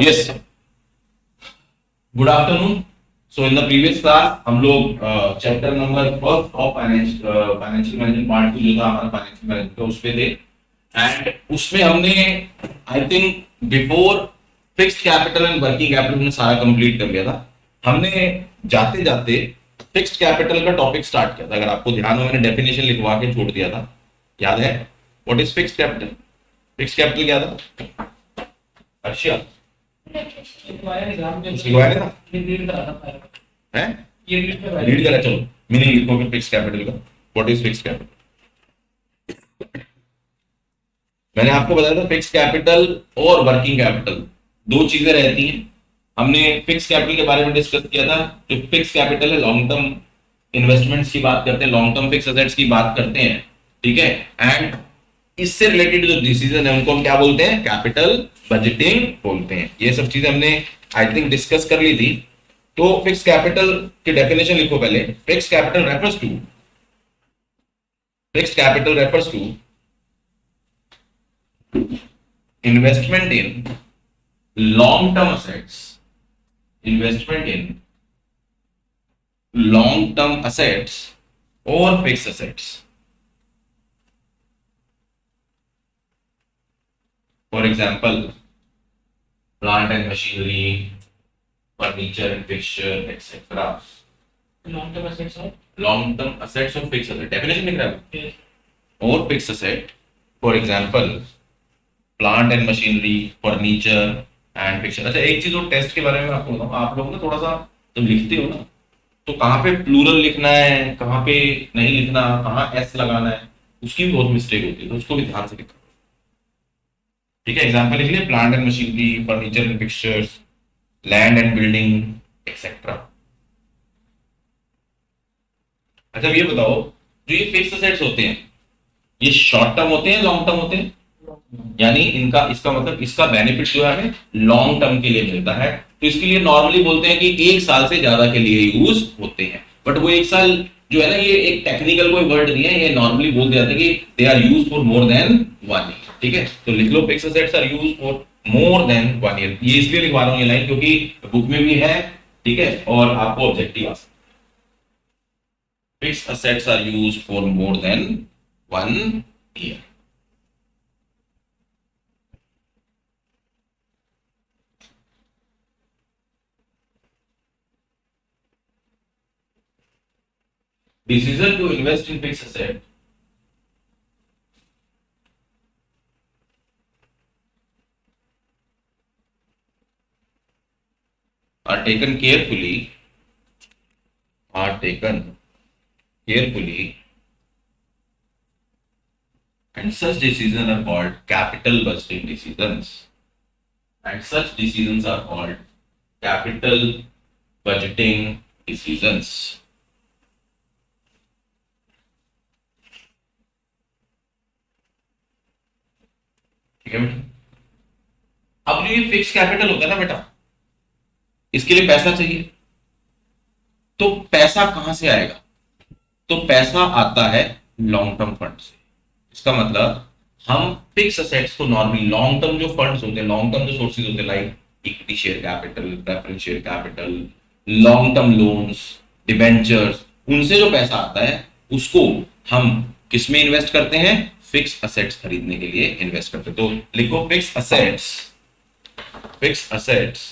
Yes, good afternoon. So in the previous class हम लोग chapter number first of financial management part two जो था हमारा financial management का, उस पे थे। एंड उसमें हमने I think before fixed capital and working capital हमने सारा कंप्लीट कर लिया था। हमने जाते जाते फिक्स्ड कैपिटल का टॉपिक स्टार्ट किया था। अगर आपको ध्यान हो, मैंने डेफिनेशन लिखवा के छोड़ दिया था, याद है? What is fixed capital? Fixed capital क्या था अर्शिया? सिखवाया नहीं था? हैं? रीड करा, चलो मीनिंग लिखो फिर फिक्स्ड कैपिटल का। What is fixed capital? मैंने आपको बताया था फिक्स्ड कैपिटल और वर्किंग कैपिटल दो चीजें रहती हैं। हमने फिक्स कैपिटल के बारे में डिस्कस किया था। जो फिक्स कैपिटल है, लॉन्ग टर्म इन्वेस्टमेंट्स की बात करते हैं, लॉन्ग टर्म फिक्स एसेट्स की बात करते हैं, ठीक है। एंड इससे रिलेटेड जो डिसीजन है उनको हम क्या बोलते हैं? कैपिटल बजटिंग बोलते हैं। ये सब चीजें हमने आई थिंक डिस्कस कर ली थी। तो फिक्स कैपिटल की डेफिनेशन लिखो पहले। Fixed capital refers to, fixed capital refers to investment in long term assets, investment in long term assets or fixed assets. For example, plant and machinery, furniture and fixture, etc. Long term assets और long term assets or fixed asset definition लिख रहा है और fixed asset, for example plant and machinery, furniture and fixture. अच्छा, एक चीज और test के बारे में आपको बताऊं, आप लोग ना थोड़ा सा जब लिखते हो ना, तो कहाँ पे प्लूरल लिखना है, कहाँ पे नहीं लिखना, कहाँ एस लगाना है, उसकी भी बहुत मिस्टेक होती है, तो उसको भी ध्यान से लिखो। ठीक है, एग्जाम्पल लिख लिया, plant and machinery, furniture and fixtures, land and building etcetera. अच्छा, ये बताओ, जो ये फिक्स असेट्स होते हैं, ये शॉर्ट टर्म होते हैं, लॉन्ग टर्म होते हैं? यानी इनका, इसका मतलब इसका बेनिफिट जो है हमें लॉन्ग टर्म के लिए मिलता है। तो इसके लिए नॉर्मली बोलते हैं कि एक साल से ज्यादा के लिए यूज होते हैं। बट वो एक साल जो है ना, ये एक टेक्निकल कोई वर्ड नहीं है, ये नॉर्मली बोल दिया जाता है कि they are use for more than 1 year. ठीक है, तो लिख लो fix assets are use for more than 1 year. ये इसलिए लिखवा रहा हूं ये लाइन क्योंकि बुक में भी है, ठीक है, और आपको ऑब्जेक्टिव आ सकता है। Fixed assets are use for more than 1 year. Decision to invest in fixed asset are taken carefully, are taken carefully, and such decisions are called capital budgeting decisions. And such decisions are called capital budgeting decisions. ठीक है बेटा। अब जो ये fix capital होता है ना बेटा, इसके लिए पैसा चाहिए। तो पैसा कहां से आएगा? तो पैसा आता है लॉन्ग टर्म फंड से। इसका मतलब हम फिक्स असेट्स को नॉर्मली लॉन्ग टर्म जो फंड्स होते हैं, लॉन्ग टर्म जो सोर्सेज होते हैं, like equity share capital, preference share capital, long term loans, debentures, उनसे जो पैसा आता है उसको हम किस में इन्वेस्ट करते हैं? फिक्स असेट्स खरीदने के लिए इन्वेस्ट करते हैं। तो लिखो fixed assets, fixed assets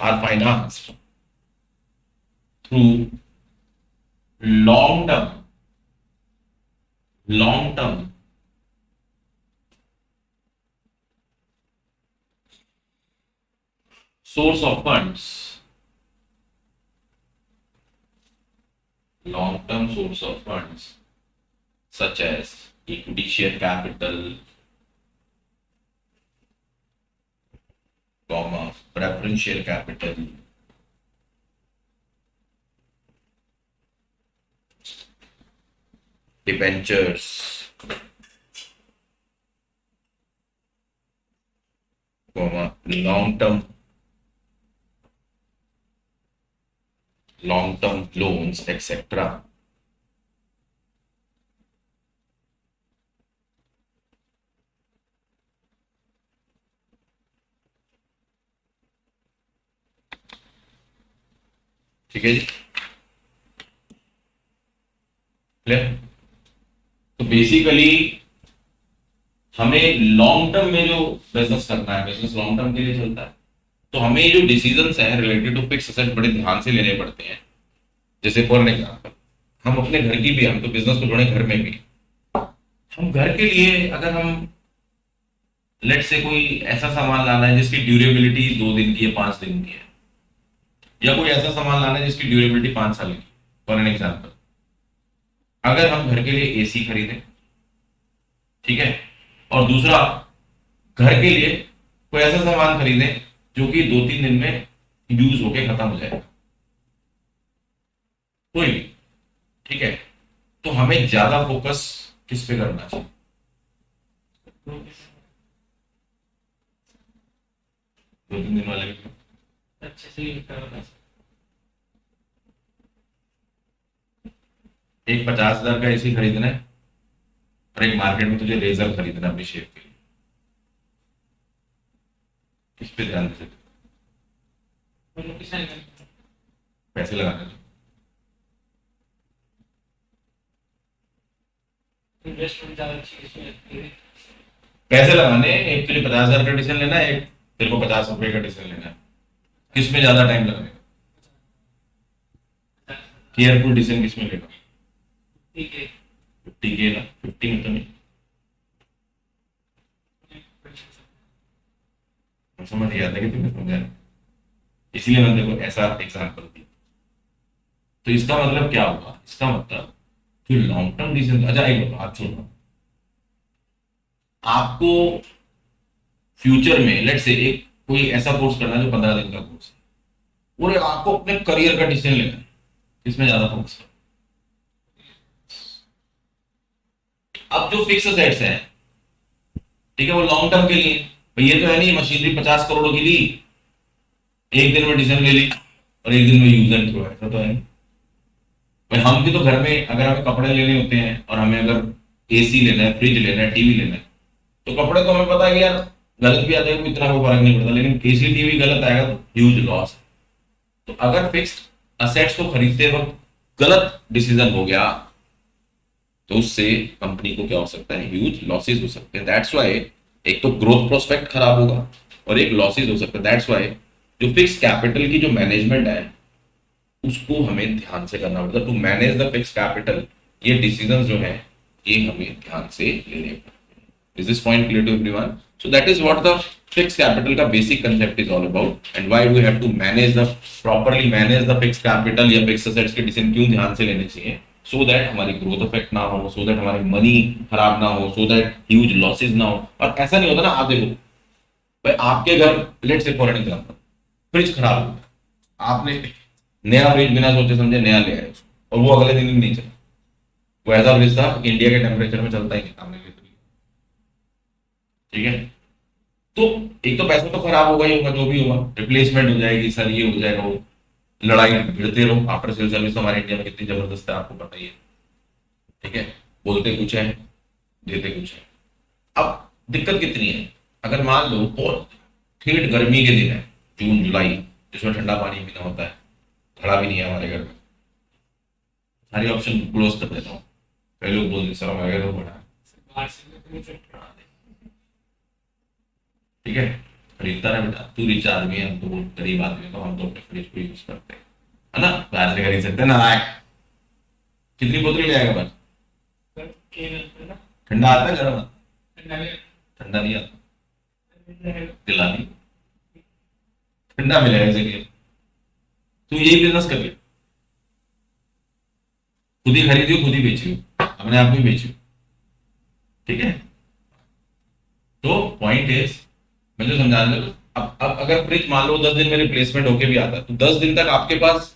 are financed through long term, long term source of funds, long term source of funds such as equity share capital, comma preference share capital, debentures, comma long term loans, etc. ठीक है जी, clear. तो basically हमें long term में जो business करना है, business long term के लिए चलता है, तो हमें जो डिसीजंस हैं रिलेटेड टू फिक्स एसेट बड़े ध्यान से लेने पड़ते हैं। जैसे फॉर एग्जाम्पल, हम अपने घर की भी, हम तो बिजनेस को जोड़े घर में भी, हम घर के लिए अगर हम लेट से कोई ऐसा सामान लाना है जिसकी ड्यूरेबिलिटी 2 दिन की है, 5 दिन की है, या कोई ऐसा सामान लाना है जिसकी ड्यूरेबिलिटी 5 साल की, फॉर एन एग्जाम्पल, अगर हम घर के लिए एसी खरीदें, ठीक है, और दूसरा घर के लिए कोई ऐसा सामान खरीदें जो कि 2-3 दिन में यूज होके खत्म हो जाएगा, कोई भी, ठीक है, तो हमें ज्यादा फोकस किस पे करना चाहिए? 2-3 दिन वाले पे। अच्छे से यूज करना। एक 50,000 का एसी खरीदना है और एक मार्केट में तुझे रेजर खरीदना है अपनी शेप के लिए, किस पे ध्यान दे सकते? दोनों की साइड में पैसे लगाने दो। इन्वेस्टमेंट ज्यादा अच्छी इसमें लगती है। पैसे लगाने, एक तुझे 50,000 का डिसीजन लेना है, एक तेरे को 50 रुपए का डिसीजन लेना है, किस में ज्यादा टाइम लगेगा? केयरफुल डिसीजन किस में लेगा? ठीक है। 50 के ना, 50 में तो नहीं। मैं समझ गया था कि तुम्हें समझा है। इसलिए मैंने देखो ऐसा एग्जाम्पल दिया। तो इसका मतलब क्या होगा? इसका मतलब जो लॉन्ग टर्म डिसीजन, अच्छा एक बात छोड़ो, आपको फ्यूचर में लेट से एक कोई ऐसा कोर्स करना है जो 15 दिन का कोर्स है, और आपको अपने करियर का डिसीजन लेना है, इसमें ज्यादा फोकस करो। अब जो फिक्स एसेट्स हैं, ठीक है, वो लॉन्ग टर्म के लिए, भाई ये तो है नहीं मशीनरी 50 करोड़ की ली, एक दिन में डिसीजन ले ली और एक दिन में यूज एंड थ्रो, ऐसा तो है नहीं। भाई हम भी तो घर में अगर हमें कपड़े लेने होते हैं और हमें अगर एसी लेना है, फ्रिज लेना है, टीवी लेना है, तो कपड़े तो हमें पता है कि यार गलत भी आ जाएगा, इतना कोई फर्क नहीं पड़ता, लेकिन एसी टीवी गलत आएगा तो ह्यूज लॉस है। तो अगर फिक्स्ड असेट्स को खरीदते वक्त गलत डिसीजन हो गया तो उससे कंपनी को क्या हो सकता है? ह्यूज लॉसेस हो सकते हैं। दैट्स वाई एक तो ग्रोथ प्रोस्पेक्ट खराब होगा और एक लॉसेस हो सकता है। दैट्स वाई जो फिक्स कैपिटल की जो मैनेजमेंट है उसको हमें ध्यान से करना पड़ता है। To manage the fix capital, ये डिसीजन जो है ये हमें ध्यान से लेने पड़ते हैं। Is this point clear to everyone? So that is what the fix capital का basic concept is all about, and why we have to manage the properly manage the fix capital या फिक्स एसेट्स के decision क्यों ध्यान से लेने चाहिए, so that हमारी growth effect ना हो, सो दैट हमारी मनी खराब ना हो, सो दैट ह्यूज लॉसेस ना हो। और ऐसा नहीं होता ना, आप देखो भाई आपके घर लेट से फॉर एग्जांपल फ्रिज खराब हो गया, आपने नया फ्रिज बिना सोचे समझे नया ले आए और वो अगले दिन ही नहीं चला। वो ऐसा फ्रिज था इंडिया के टेम्परेचर में चलता ही नहीं, सामने लिए, ठीक है। तो एक तो पैसा तो खराब होगा ही होगा, जो भी होगा रिप्लेसमेंट हो जाएगी सर, ये हो जाएगा, वो लड़ाई भिड़ते रहो। आफ्टर सेल सर्विस तो हमारे इंडिया में कितनी जबरदस्त है आपको पता ही है, ठीक है। बोलते कुछ है, देते कुछ है। अब दिक्कत कितनी है, अगर मान लो बहुत ठेठ गर्मी के दिन है, जून जुलाई, जिसमें ठंडा पानी पीना होता है, घड़ा भी नहीं है हमारे घर में, सारी ऑप्शन क्लोज कर देता हूँ। कई लोग बोलते सर हमारे घर में बड़ा है, बाहर से ठीक है, खरीदता रहे बेटा, तू रिच आदमी है, हम तो बहुत गरीब आदमी है, तो हम तो अपने फ्रिज को यूज करते हैं, है ना, बाहर से खरीद सकते हैं ना। कितनी बोतल ले आएगा बस? ठंडा आता है, गर्म आता है? ठंडा नहीं आता, दिला दी ठंडा मिलेगा इसे के। तू यही बिजनेस कर ले, खुद ही खरीदियो खुद ही बेचियो, अपने आप को ही बेचियो, ठीक है। तो पॉइंट इज, मैं जो समझा रहा हूं, अब अगर फ्रिज मान लो 10 दिन में रिप्लेसमेंट होके भी आता है, तो 10 दिन तक आपके पास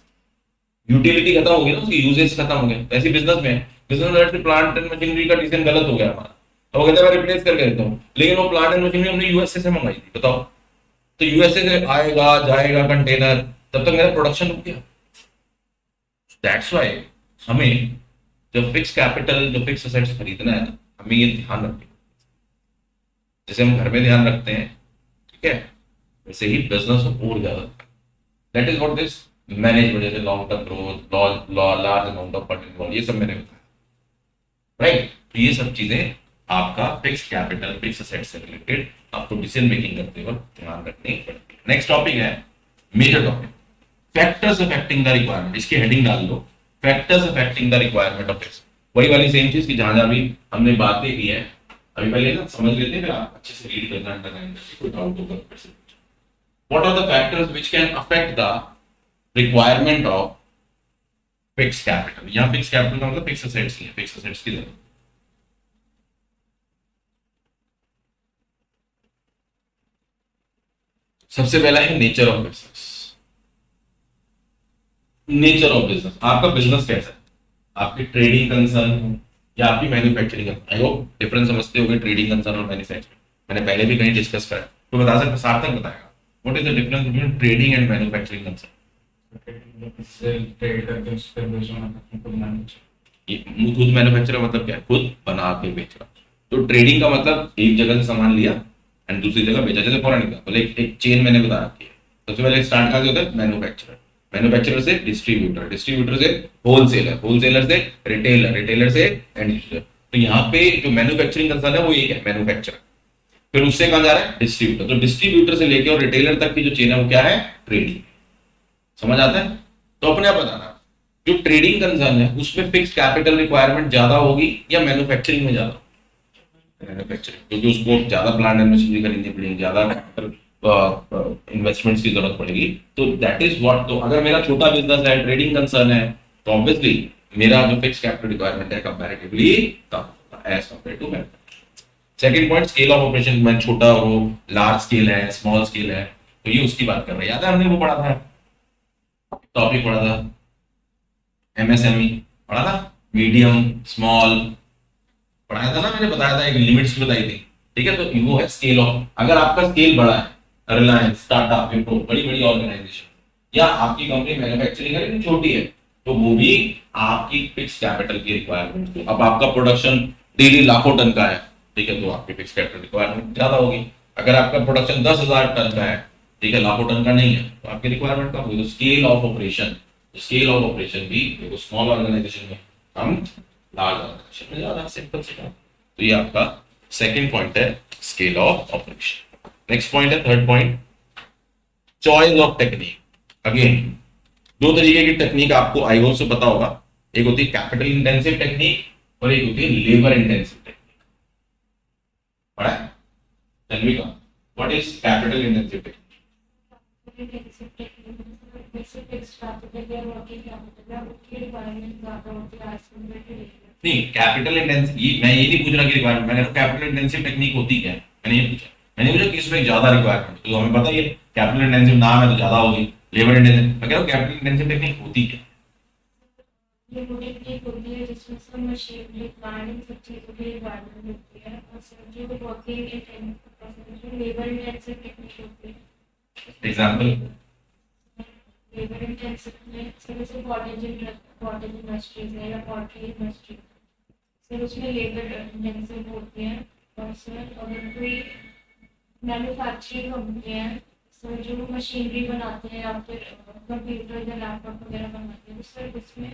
यूटिलिटी खत्म हो गई ना, उसकी यूजेज खत्म हो गए। ऐसी बिजनेस में, बिजनेस में प्लांट एंड मशीनरी का डिसीजन गलत हो गया हमारा, तो वो कहते हैं मैं रिप्लेस करके देता हूँ, लेकिन वो प्लांट एंड मशीनरी हमने यूएसए से मंगाई थी, बताओ, तो यूएसए से आएगा जाएगा कंटेनर, तब तक मेरा प्रोडक्शन रुक गया। दैट्स वाई हमें जो फिक्स कैपिटल, जो फिक्स एसेट्स खरीदना है ना, हमें ये ध्यान रखना, जैसे हम घर में ध्यान रखते हैं, ठीक है, वैसे ही बिजनेस और ज्यादा। That is what this management जैसे long term growth, large amount of fund involve, ये सब मैंने बताया, राइट। तो ये सब चीजें आपका फिक्स कैपिटल, फिक्स असेट से रिलेटेड आपको डिसीजन मेकिंग करते वक्त ध्यान रखनी पड़ती है। नेक्स्ट टॉपिक है major topic, factors affecting the requirement. इसकी हेडिंग डाल दो, factors affecting the requirement of fixed. वही वाली सेम चीज की जहां जहां भी हमने बातें की है, अभी पहले ना समझ लेते हैं, फिर आप अच्छे से रीड करना, अंडरलाइन करके कोई डाउट होगा फिर से। What are the factors which can affect the requirement of fixed capital. यहाँ फिक्स कैपिटल का मतलब फिक्स असेट्स ही है, फिक्स असेट्स की जरूरत। सबसे पहला है nature of business. Nature of business, आपका बिजनेस कैसा है, आपकी ट्रेडिंग कंसर्न है या आपकी मैन्युफैक्चरिंग है। आई होप डिफरेंस समझते होगे ट्रेडिंग कंसर्न और मैन्युफैक्चरिंग, मैंने पहले भी कहीं डिस्कस करा, तो बता सकते, सार्थक बताएगा what is the difference between trading and manufacturing concern. Trade करके उस पर बेचना, अपने को बनाना चाहिए। ये खुद मैन्युफैक्चर मतलब क्या है, खुद बना के बेचना। तो ट्रेडिंग का मतलब एक जगह से सामान लिया एंड दूसरी जगह बेचा। जैसे फॉर एग्जांपल एक चेन मैंने बता रखी है, सबसे पहले स्टार्ट कहाँ से होता है, मैन्युफैक्चरर, मैन्युफैक्चरर से डिस्ट्रीब्यूटर, डिस्ट्रीब्यूटर से होलसेलर, होलसेलर से रिटेलर, रिटेलर से एंड यूजर। तो यहाँ पे जो मैन्युफैक्चरिंग कंसर्न है वो एक है मैन्युफैक्चरर, फिर उससे कहाँ जा रहा है, डिस्ट्रीब्यूटर। तो डिस्ट्रीब्यूटर से लेके और रिटेलर तक की जो चेन है वो क्या है, ट्रेडिंग। समझ आता है। तो अपने आप बताना, जो ट्रेडिंग कंसर्न है उसमें फिक्स कैपिटल रिक्वायरमेंट ज्यादा होगी या मैन्युफैक्चरिंग में ज्यादा, मैन्युफैक्चरिंग, क्योंकि उसको ज्यादा प्लांट एंड मशीनरी खरीदनी पड़ेगी, ज्यादा इन्वेस्टमेंट्स की जरूरत पड़ेगी। तो दैट इज व्हाट, तो अगर मेरा छोटा बिजनेस है, ट्रेडिंग कंसर्न है, तो ऑब्वियसली मेरा जो फिक्स कैपिटल रिक्वायरमेंट है कंपैरेटिवली कम होगा as compare to manufacturing. Second point, scale of operation, मैं छोटा हो, लार्ज स्केल है, स्मॉल स्केल है, तो ये उसकी बात कर रहे हैं। याद है हमने वो पढ़ा था, टॉपिक पढ़ा था एमएसएमई, पढ़ा था मीडियम स्मॉल, पढ़ाया था ना मैंने, बताया था, एक लिमिट्स बताई थी, ठीक है। तो वो है स्केल ऑफ, अगर आपका स्केल बड़ा है, रिलायंस, टाटा, विप्रो, बड़ी बड़ी ऑर्गेनाइजेशन, या आपकी कंपनी मैन्युफैक्चरिंग है लेकिन छोटी है, तो वो भी आपकी फिक्स कैपिटल की रिक्वायरमेंट को, अब आपका प्रोडक्शन डेली लाखों टन का है, ठीक है, तो आपकी फिक्स कैपिटल रिक्वायरमेंट ज्यादा होगी। अगर आपका प्रोडक्शन 10,000 टन का है, ठीक है, लाखों टन का नहीं है, तो आपकी रिक्वायरमेंट कम होगी। तो scale of operation, scale of operation भी देखो स्मॉल ऑर्गेनाइजेशन में कम, लार्ज ऑर्गेनाइजेशन में ज्यादा, सिंपल से। तो ये आपका सेकंड पॉइंट है, scale of operation. Next point है third point, choice of technique. Again दो तरीके की टेक्निक आपको आई होप से पता होगा, एक होती है कैपिटल इंटेंसिव टेक्निक और एक होती है लेबर इंटेंसिव टेक्निक। पढ़ा है, tell me what is capital intensive technique. नहीं, कैपिटल इंटेंसिव, मैं ये नहीं पूछ रहा कि रिक्वायरमेंट, मैं कह रहा हूं कैपिटल इंटेंसिव टेक्निक होती क्या है, मैंने ये पूछा। मैंने पूछा कि इसमें ज्यादा रिक्वायरमेंट, तो हमें पता ही है कैपिटल इंटेंसिव नाम है तो ज्यादा होगी, लेबर इंटेंसिव, मैं कह रहा हूं कैपिटल इंटेंसिव टेक्निक होती क्या। ये वो टेक्निक होती है जिसमें सब मशीनरी, प्लांट, इन सब चीजों की रिक्वायरमेंट होती है, और सब जो working intensive labour intensive technique होती है। एग्जांपल, लेबर इंटेंसिव में जैसे कॉटेज इंडस्ट्रीज है या पॉटरी इंडस्ट्री, सर उसमें लेबर इंटेंसिव होती है। और सर अगर कोई मैन्युफैक्चरिंग कंपनी है सर, जो मशीनरी बनाते हैं या फिर कंप्यूटर या लैपटॉप वगैरह बनाते हैं, तो सर उसमें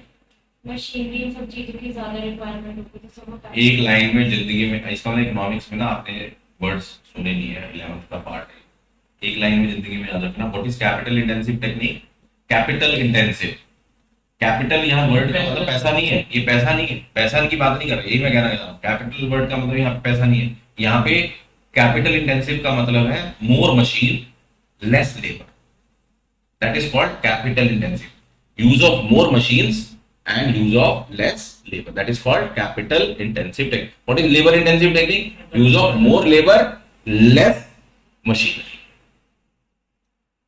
मशीनरी इन सब चीजों की ज्यादा रिक्वायरमेंट होती है। तो सब वो एक लाइन में जिंदगी में, इसका मतलब इकोनॉमिक्स में ना आपने वर्ड्स सुने नहीं है, 11th का पार्ट है, एक लाइन में जिंदगी में याद रखना, what is capital intensive technique. Capital intensive, capital यहाँ वर्ड का मतलब पैसा नहीं है, ये पैसा नहीं है, पैसा की बात नहीं कर रहा, यही मैं कहना चाह रहा हूँ। कैपिटल वर्ड का मतलब यहाँ पे पैसा नहीं है, यहाँ पे कैपिटल इंटेंसिव का मतलब है more machine less labour, that is called capital intensive. Use of more machines and use of less labor, that is called capital intensive technique. What is labor intensive technique? Use of more labor, less machinery.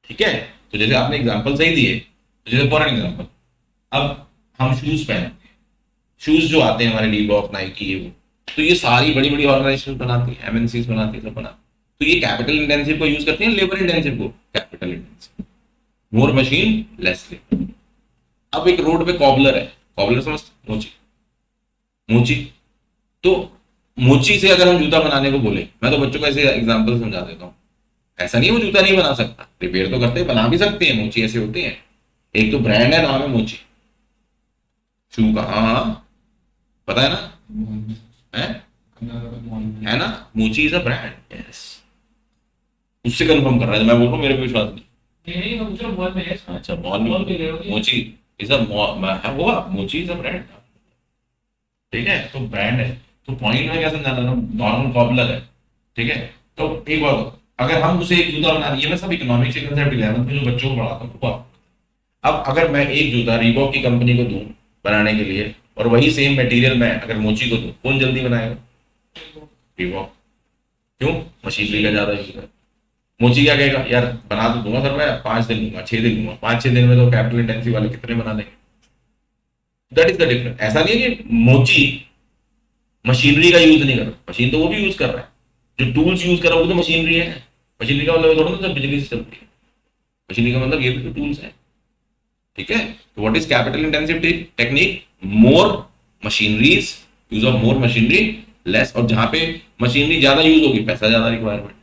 ठीक है, तो जैसे आपने example सही दिए, तो जैसे for example अब हम शूज पहनते हैं, शूज जो आते हैं हमारे रीबॉक, नाइकी, ये वो, तो ये सारी बड़ी बड़ी ऑर्गेनाइजेशन बनाती है, एमएनसीज बनाती है, सब बनाती है। तो ये कैपिटल इंटेंसिव को यूज करती है, लेबर इंटेंसिव को कैपिटल इंटेंसिव, मोर मशीन लेस लेबर। अब एक रोड पे कॉबलर है, कॉबलर समझते, मोची, मोची, तो मोची से अगर हम जूता बनाने को बोले, मैं तो बच्चों को ऐसे एग्जांपल समझा देता हूँ, ऐसा नहीं वो जूता नहीं बना सकता, रिपेयर तो करते हैं, बना भी सकते हैं, मोची ऐसे होते हैं, एक तो ब्रांड है, नाम है मोची शू का। हाँ हाँ, पता है ना, है ना, मोची इज अ ब्रांड। यस, उससे कंफर्म कर रहा है, मैं बोल रहा हूँ मेरे पे विश्वास नहीं। नहीं मैं पूछ रहा हूँ मॉल में है। अच्छा, मॉल मॉल पे में ले रहे हो मोची इज अ हुआ, मोची इज अ ब्रांड। ठीक है, तो ब्रांड है, तो पॉइंट में क्या समझाना था, नॉर्मल पॉपुलर है। ठीक है, तो एक बार अगर हम उसे एक जूता बना दिए, मैं सब इकोनॉमिक्स के कंसेप्ट 11th में जो बच्चों को पढ़ाता हूँ वो। अब अगर मैं एक जूता रीबॉक की कंपनी को दूं बनाने के लिए, और वही सेम मटेरियल मैं अगर मोची को दूं, कौन जल्दी बनाएगा? रीबॉक। क्यों? मशीनरी का ज्यादा यूज है। मोची क्या कहेगा, यार बना तो दूंगा सर, मैं 5 दिन लूंगा, 6 दिन लूंगा, 5-6 दिन में तो कैपिटल इंटेंसिव वाले कितने बना देंगे? That is the difference. ऐसा नहीं है कि मोची मशीनरी का यूज नहीं कर रहा, मशीन तो वो भी यूज कर रहा है, जो टूल्स यूज कर रहा है वो तो मशीनरी है। मशीनरी का मतलब थोड़ा ना सब बिजली से चलती है, मशीनरी का मतलब ये भी तो टूल्स है। ठीक है, तो what is capital intensive technique? More machineries, use of more machinery, less, और जहां पे मशीनरी ज्यादा यूज होगी पैसा ज्यादा रिक्वायरमेंट।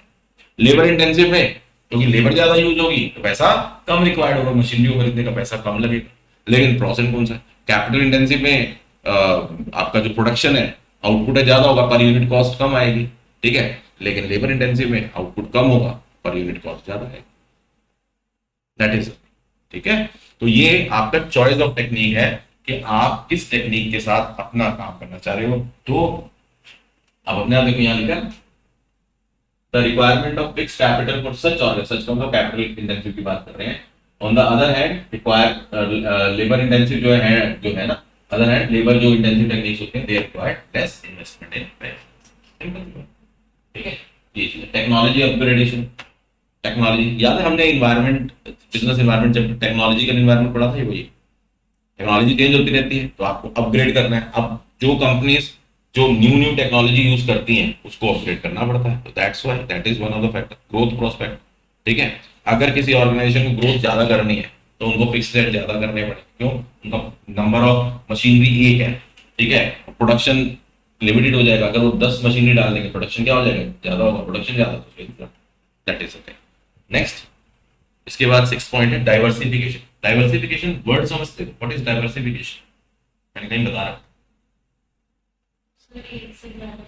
लेबर इंटेंसिव में क्योंकि लेबर ज्यादा यूज होगी तो पैसा कम रिक्वायर्ड होगा, मशीनरी को खरीदने का पैसा कम लगेगा। लेकिन प्रोसेस कौन सा है? कैपिटल इंटेंसिव में आपका जो प्रोडक्शन है, आउटपुट है ज्यादा होगा, पर यूनिट कॉस्ट कम आएगी। ठीक है, लेकिन लेबर इंटेंसिव में आउटपुट कम होगा, पर यूनिट कॉस्ट ज्यादा है। दैट इज, ठीक है, तो ये आपका चॉइस ऑफ टेक्निक है कि आप किस टेक्निक के साथ अपना काम करना चाह रहे हो। तो अब अपने आप देखो, यहां लिखा the requirement of fixed capital for such और सच का कैपिटल इंटेंसिव की बात कर रहे हैं। On the other hand require labour intensive जो है ना, अदर हैंड लेबर जो इंटेंसिव टेक्निक्स होते हैं दे रिक्वायर लेस इन्वेस्टमेंट इन। ठीक है, ये चीज टेक्नोलॉजी अपग्रेडेशन। टेक्नोलॉजी याद है हमने इन्वायरमेंट, बिजनेस इन्वायरमेंट, जब टेक्नोलॉजी का इन्वायरमेंट पढ़ा था, वही टेक्नोलॉजी चेंज होती रहती है तो आपको अपग्रेड करना है। अब जो कंपनीज जो न्यू टेक्नोलॉजी यूज करती हैं उसको अपग्रेड करना पड़ता है, तो that's why that is one of the factor, growth prospect. ठीक है, अगर किसी ऑर्गेनाइजेशन को ग्रोथ ज्यादा करनी है तो उनको फिक्स रेट ज्यादा करने पड़े, क्यों? उनका नंबर ऑफ मशीनरी एक है। ठीक है, प्रोडक्शन लिमिटेड हो जाएगा, अगर वो 10 मशीनरी डाल देंगे प्रोडक्शन क्या हो जाएगा, ज्यादा होगा, प्रोडक्शन ज्यादा, तो दैट इज ओके। नेक्स्ट, इसके बाद 6 पॉइंट है डाइवर्सिफिकेशन। डाइवर्सिफिकेशन वर्ड समझते हो, व्हाट इज डाइवर्सिफिकेशन? मैंने कहीं बता रहा, सर एक से ज्यादा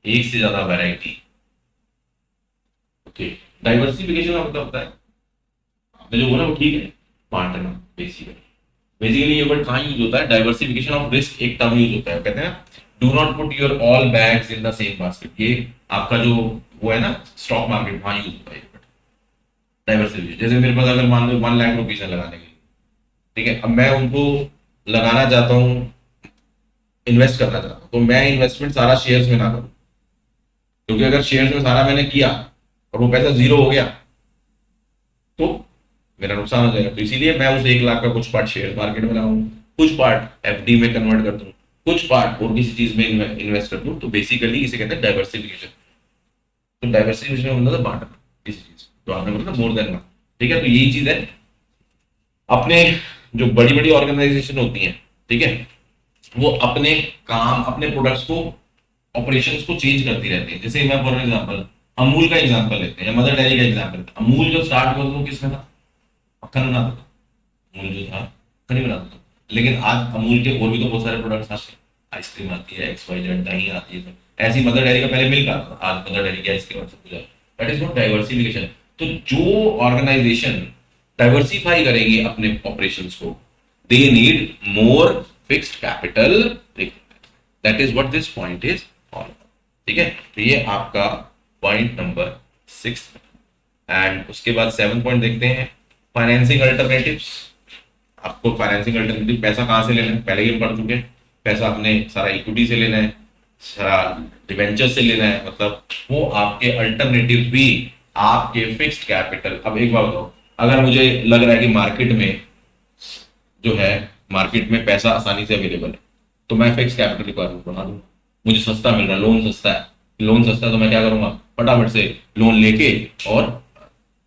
एक से ज्यादा वैरायटी। ओके, डाइवर्सिफिकेशन का मतलब होता है, आपने जो बोला वो ठीक है, बांटना। बेसिकली ये वर्ड कहाँ यूज होता है? डाइवर्सिफिकेशन ऑफ रिस्क एक टर्म यूज होता है, कहते हैं do not put your all bags in the same basket. ये आपका जो वो है ना स्टॉक मार्केट, वहां यूज होता है डाइवर्सिफिकेशन। जैसे मेरे पास अगर मान लो 1 लाख रुपीज है लगाने के लिए, ठीक है, अब मैं उनको लगाना चाहता हूँ, इन्वेस्ट करना चाहता हूँ, तो मैं इन्वेस्टमेंट सारा शेयर्स में ना करूँ, क्योंकि अगर शेयर्स में सारा मैंने किया और वो पैसा जीरो हो गया तो मेरा नुकसान हो जाएगा। तो इसीलिए मैं उस 1 लाख का कुछ पार्ट शेयर मार्केट में लगाऊं, कुछ पार्ट एफडी में कन्वर्ट कर दूं, कुछ पार्ट और किसी चीज में इन्वेस्ट कर दूं। तो बेसिकली इसे कहते हैं डाइवर्सिफिकेशन। तो डाइवर्सिफिकेशन का मतलब बांटना किसी चीज, तो आपने बोला मोर देन वन। ठीक है, तो यही चीज है। अपने जो बड़ी बड़ी ऑर्गेनाइजेशन होती हैं, ठीक है, वो अपने काम, अपने प्रोडक्ट्स को, ऑपरेशंस को चेंज करती रहती है। जैसे मैं फॉर एग्जांपल अमूल का एग्जांपल लेते हैं, मदर डेयरी का एग्जांपल लेते हैं। अमूल जब स्टार्ट हुआ तो किसमें था? मक्खन बनाता था, अमूल जो था मक्खन ही बनाता था। लेकिन आज अमूल के और भी तो बहुत सारे प्रोडक्ट्स आते हैं, आइसक्रीम आती है, XYZ दही आती है। ऐसी मदर डेयरी का पहले मिल्क आता था, आज मदर डेयरी की आइसक्रीम सब कुछ है। That is not diversification. तो जो ऑर्गेनाइजेशन डाइवर्सिफाई करेंगे अपने ऑपरेशंस को, they need more fixed capital. That is what this point is all. ठीक है, तो ये आपका पॉइंट नंबर 6। एंड उसके बाद 7 पॉइंट देखते हैं, फाइनेंसिंग अल्टरनेटिव्स। आपको फाइनेंसिंग अल्टरनेटिव पैसा कहां से लेना है, पहले ही हम पढ़ चुके हैं। पैसा अपने सारा इक्विटी से लेना है, सारा डिवेंचर से लेना है, मतलब वो आपके अल्टरनेटिव भी आपके फिक्स्ड कैपिटल। अब एक बात बताओ, अगर मुझे लग रहा है कि मार्केट में जो है, मार्केट में पैसा आसानी से अवेलेबल है, तो मैं फिक्स कैपिटल रिक्वायरमेंट बना दूंगा। मुझे सस्ता मिल रहा है, लोन सस्ता है, तो मैं क्या करूंगा, फटाफट से लोन लेके, और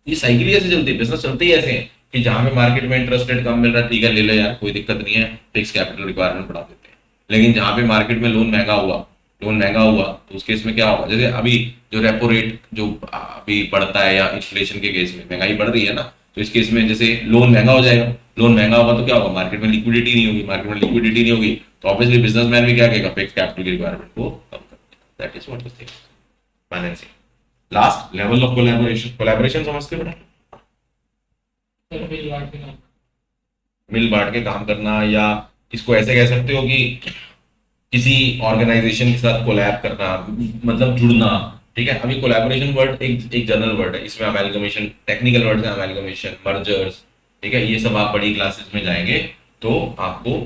ये साइकिल ही ऐसे चलती है, बिजनेस चलते ही ऐसे हैं कि जहां पे मार्केट में इंटरेस्ट रेट कम मिल रहा है, ठीक है ले लो यार, कोई दिक्कत नहीं है, फिक्स कैपिटल रिक्वायरमेंट बढ़ा देते हैं। लेकिन जहां पे मार्केट में लोन महंगा हुआ तो उस केस में क्या होगा? जैसे अभी जो रेपो रेट जो अभी बढ़ता है, या इन्फ्लेशन के केस में महंगाई बढ़ रही है ना, तो इस केस में जैसे लोन महंगा हो जाएगा, लोन महंगा होगा तो क्या होगा, मार्केट में लिक्विडिटी नहीं होगी, मार्केट में लिक्विडिटी नहीं होगी तो ऑब्वियसली बिजनेसमैन भी क्या कहेगा, फिक्स कैपिटल की रिक्वायरमेंट को कम कर। That is what the thing financing. Last level of collaboration, collaboration समझते हो बेटा? फिर बिल बांट के काम। मिल बांट के काम करना, या इसको ऐसे कह सकते हो कि किसी ऑर्गेनाइजेशन के साथ कोलैब करना, मतलब जुड़ना। ठीक है, अभी कोलैबोरेशन वर्ड एक जनरल वर्ड है, इसमें अमेलगमेशन, टेक्निकल वर्ड है अमेलगमेशन, मर्जर्स, ठीक है, ये सब आप बड़ी क्लासेस में जाएंगे तो आपको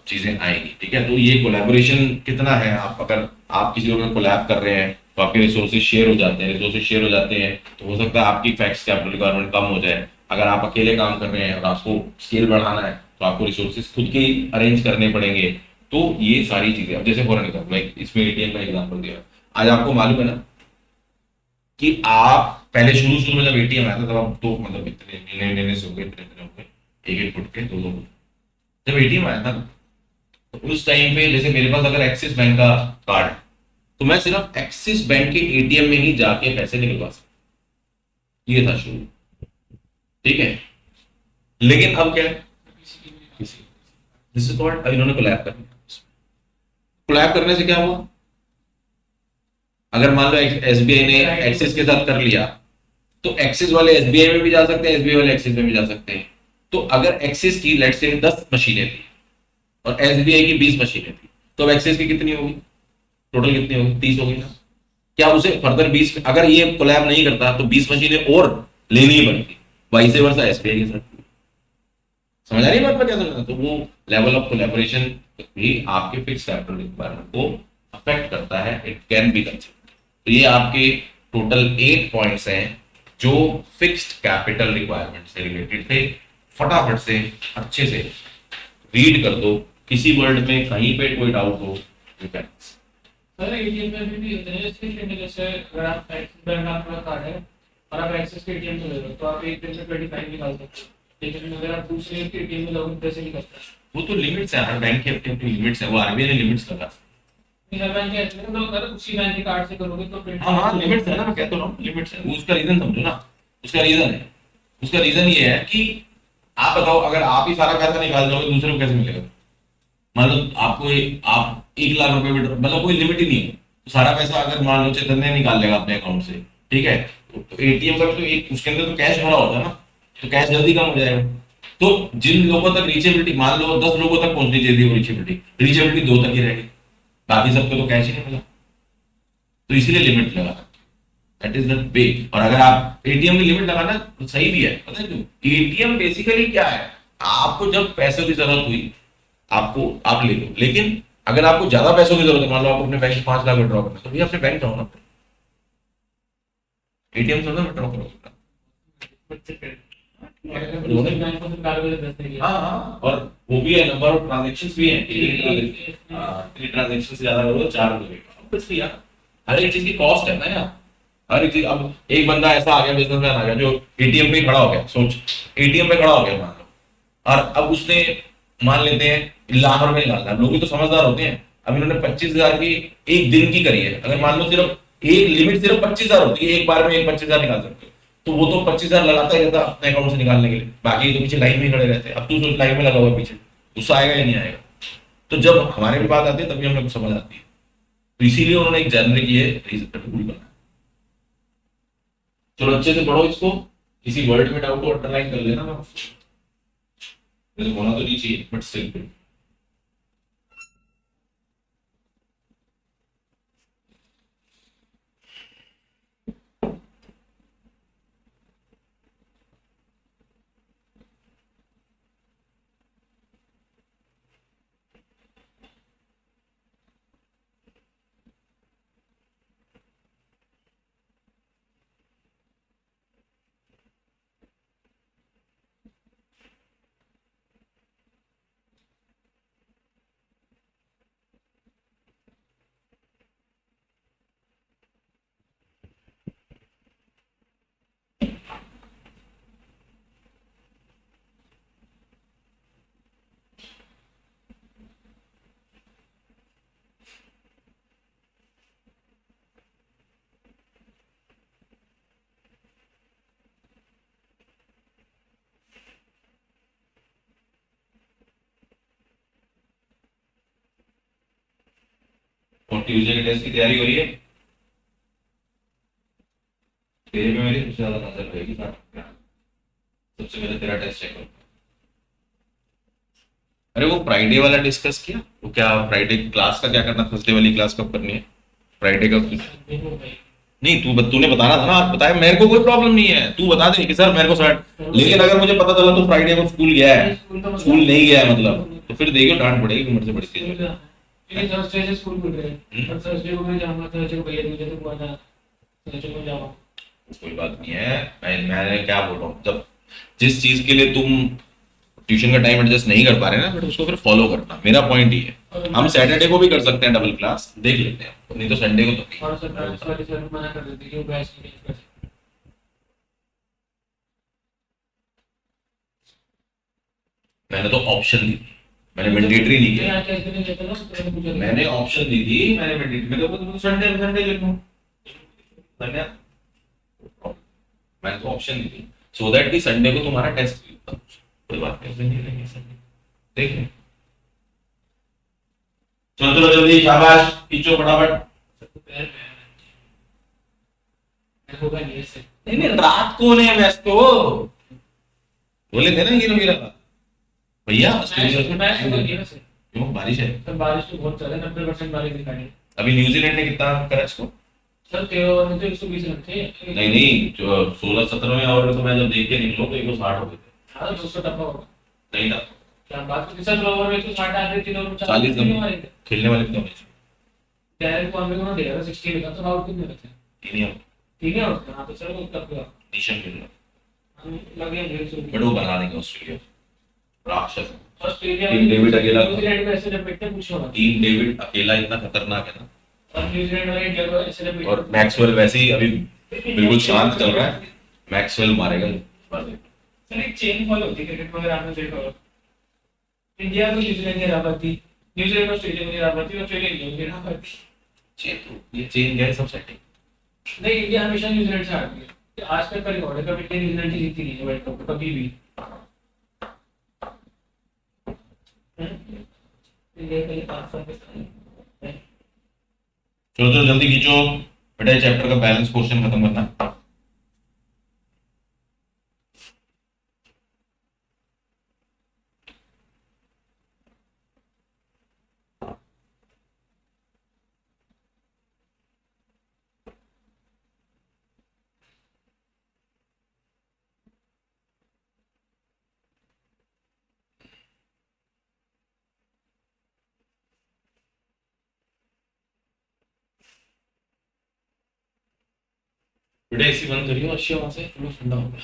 चीजें आएंगी। ठीक है, तो ये कोलैबोरेशन कितना है, आप अगर आप किसी और कोलैब कर रहे हैं तो आपके रिसोर्सेज शेयर हो जाते हैं, रिसोर्सेज शेयर हो जाते हैं तो हो सकता है आपकी फैक्स कैपिटल रिक्वायरमेंट कम हो जाए। अगर आप अकेले काम कर रहे हैं और आपको स्केल बढ़ाना है तो आपको रिसोर्सेज खुद के ही अरेंज करने पड़ेंगे। तो ये सारी चीजें, अब जैसे फॉर एग्जाम्पल मैं इसमें एटीएम का एग्जाम्पल दिया, आज आपको मालूम है ना कि आप पहले शुरू शुरू में जब एटीएम आया था तब आप तो मतलब इतने लेने से हो गए, इतने हो गए, एक एक फुट के, दो दो फुट। जब एटीएम आया था तो उस टाइम पे जैसे मेरे पास अगर एक्सिस बैंक का कार्ड है तो मैं सिर्फ एक्सिस बैंक के एटीएम में ही जाके पैसे निकलवा सकता, ये था शुरू। ठीक है, लेकिन अब क्या है, दिस इज कॉल्ड, अब इन्होंने कोलैब कर दिया। कोलैब करने से क्या हुआ, अगर मान लो एसबीआई ने एक्सिस के साथ कर लिया तो एक्सिस वाले एसबीआई में भी जा सकते हैं, एसबीआई वाले एक्सिस में भी जा सकते हैं। तो अगर एक्सिस की लेट्स से 10 मशीनें थी और एसबीआई की 20 मशीनें थी तो अब एक्सिस की कितनी होगी, टोटल कितनी होगी, 30 होगी ना। क्या उसे फर्दर 20, अगर ये कोलैब नहीं करता तो 20 मशीनें और लेनी ही पड़ती, वाइस वर्सा एसबीआई के साथ। समझ आ रही बात, मैं क्या समझ, तो वो लेवल ऑफ कोलैबोरेशन भी आपके फिक्स कैपिटल रिक्वायरमेंट को अफेक्ट करता है, इट कैन बी कंसिडर्ड। तो ये आपके टोटल 8 पॉइंट्स हैं जो फिक्स्ड कैपिटल रिक्वायरमेंट से रिलेटेड थे। फटाफट से अच्छे से रीड कर दो, किसी वर्ड में कहीं पे कोई डाउट हो यू कैन। सर एटीएम में भी इतने जैसे अगर आप एक्सिस बैंक आपका कार्ड है और आप एक्सिस के एटीएम में ले रहे हो तो आप एक दिन में 25 निकाल सकते हो, लेकिन अगर आप दूसरे के एटीएम में लॉगिन कैसे नहीं करते? वो तो लिमिट्स है, हर बैंक की अपनी अपनी लिमिट्स है, वो आरबीआई ने लिमिट्स लगा। हर बैंक के ऐसे तो अगर उसी बैंक के कार्ड से करोगे तो हाँ हाँ लिमिट्स है ना, मैं कहता हूँ लिमिट्स है, वो उसका रीजन समझो ना। उसका रीजन है, उसका रीजन ये है कि आप बताओ अगर आप ही सारा पैसा निकाल जाओगे दूसरे को कैसे मिलेगा। मतलब आपको आप 1 लाख रुपए में मतलब कोई लिमिट ही नहीं है, तो सारा पैसा अगर मान लो चैतन्य निकाल लेगा अपने अकाउंट से, ठीक है, तो एटीएम का भी तो एक उसके अंदर तो कैश भरा होता है ना, तो कैश जल्दी कम हो जाएगा। तो जिन लोगों तक रीचेबिलिटी, मान लो 10 लोगों तक पहुंचनी चाहिए थी वो रीचेबिलिटी, रीचेबिलिटी 2 तक ही रहेगी, बाकी सबको तो कैश ही नहीं मिला, तो इसीलिए लिमिट लगा। That is the way. और अगर आप एटीएम की लिमिट लगाना तो सही भी है, पता है क्यों, एटीएम बेसिकली क्या है, आपको जब पैसों की जरूरत हुई आपको आप ले लो, लेकिन अगर आपको ज्यादा पैसों की जरूरत है, मान लो आपको अपने बैंक से 5 लाख विड्रॉ करना है तो भैया अपने बैंक जाओ ना, एटीएम से विड्रॉ करो। और अगर दूसरे बैंक को निकालोगे तो 10 नहीं हाँ हाँ, और वो भी है, नंबर ऑफ ट्रांजैक्शंस भी है, 3 ट्रांजैक्शन से ज्यादा करो तो 4 लगेगा ऑब्वियसली यार, हर एक चीज की कॉस्ट है ना यार, हर एक चीज। अब एक बंदा ऐसा आ गया, बिजनेसमैन आ गया जो एटीएम पे खड़ा हो गया, सोच एटीएम पे खड़ा हो गया मान लो, और अब उसने मान लेते हैं लाख रुपए निकालना, लोग भी तो समझदार होते हैं, अब इन्होंने 25,000 की एक दिन की करी है, अगर मान लो सिर्फ एक लिमिट सिर्फ 25,000 होती है, एक बार में एक 25,000 निकाल सकते हो, तो वो तो 25,000 लगाता ही रहता अपने अकाउंट से निकालने के लिए, बाकी तो पीछे लाइन में खड़े रहते। अब तू सोच लाइन में लगा हुआ पीछे, गुस्सा आएगा या नहीं आएगा। तो जब हमारे भी बात आती है तभी हम लोग को समझ आती है, तो इसीलिए उन्होंने एक जेनरिक ये रूल बनाया। चलो अच्छे से पढ़ो इसको, किसी वर्ड में डाउट हो अंडरलाइन कर लेना, वैसे होना तो नहीं चाहिए बट स्टिल। और ट्यूसडे के टेस्ट की तैयारी हो रही है? तेरे पे मेरी सबसे ज्यादा नजर रहेगी ना। सबसे पहले तेरा टेस्ट चेक करो। अरे वो फ्राइडे वाला डिस्कस किया? वो क्या फ्राइडे क्लास का क्या करना, थर्सडे वाली क्लास कब करनी है? फ्राइडे का कुछ देखो भाई, नहीं, तूने बताना था ना, आज बताया। मेरे को कोई प्रॉब्लम नहीं है, तू बता दे कि सर मेरे को सर, लेकिन अगर मुझे पता चला तो फ्राइडे को स्कूल गया है, स्कूल नहीं गया है मतलब, तो फिर देखियो डांट पड़ेगी मेरे से बड़ी चीज में। ये थर्सडे से स्कूल खुल रहे हैं, हम्म। और थर्सडे को मैं जाऊंगा, थर्सडे को भैया मुझे तो आना, थर्सडे को जाऊंगा। कोई बात नहीं है। मैं क्या बोल रहा हूँ, जब जिस चीज के लिए तुम ट्यूशन का टाइम एडजस्ट नहीं कर पा रहे ना, बट उसको फिर फॉलो करना, मेरा पॉइंट ही है। हम सैटरडे को भी कर सकते हैं डबल क्लास, देख लेते हैं, नहीं तो संडे को तो और सर डांस वाले सर मना कर देते कि वो बैच नहीं कर सकते। मैंने तो ऑप्शन दी थी, मैंने मैंडेटरी नहीं मैं किया। आज टेस्ट देने जाता ना, तो मैंने पूछा मैंने ऑप्शन दी थी, मैंने मैंडेटरी में तो संडे संडे ले लूँ, मैंने मैंने तो ऑप्शन दी थी सो दैट कि संडे को तुम्हारा टेस्ट भी होता। कोई बात नहीं, नहीं लेंगे सर। देख लें। चलो चलो जल्दी, शाबाश, खींचो फटाफट। पैर में मेरे को नहीं ऐसे। नहीं नहीं, रात को नहीं मैच तो बोले थे ना हीरो हीरा का भैया, मैच तो नहीं वैसे। क्यों बारिश है? सर बारिश तो बहुत ज्यादा, 90% बारिश दिखाई है। अभी न्यूजीलैंड ने कितना करा इसको? सर 13 ओवर में तो 120 रन थे। नहीं नहीं, जो 16-17वें ओवर में तो मैं जब देख के निकलो तो 160 हो गए थे। हाँ 200 टप्पा होगा। नहीं था, क्या बात करते सर, ओवर में तो 60 आ गए, 3 ओवर में 40 नहीं मारे थे। खेलने वाले कितने होने चाहिए? डायरेक्ट को हमें को दे रहा 60 का, तो आउट कितने रहते हैं? तीन ही out। ठीक है आउट। हां तो सर वो तब निशम खेल रहा, हम लगे हैं 150। बट वो बना देंगे ऑस्ट्रेलिया, राक्षस। ऑस्ट्रेलिया टीम डेविड अकेला, न्यूजीलैंड को ऐसे लपेटते हैं, पूछो मत। टीम डेविड अकेला इतना खतरनाक है ना। और न्यूजीलैंड वाले इंडिया को ऐसे लपेटते और मैक्सवेल वैसे ही अभी बिल्कुल शांत चल रहा है, मैक्सवेल मारेगा। सर एक चेन फॉलो होती है क्रिकेट में, अगर आपने देखा हो। इंडिया तो न्यूजीलैंड की हरापाती, न्यूजीलैंड ऑस्ट्रेलिया की हरापाती, ऑस्ट्रेलिया इंडिया की हरापाती। चेन तो ये चेन गए सब सेटिंग। नहीं, इंडिया हमेशा न्यूजीलैंड से हारती है, आज तक का रिकॉर्ड है, कभी इंडिया न्यूजीलैंड की जीती नहीं है वर्ल्ड कप कभी भी। इंडिया के लिए पाकिस्तान के साथ। चलो चलो जल्दी खींचो बेटा, चैप्टर का बैलेंस पोर्शन खत्म करना। बेटा एसी बंद करिए, अच्छी वहां से थोड़ा ठंडा हो गया,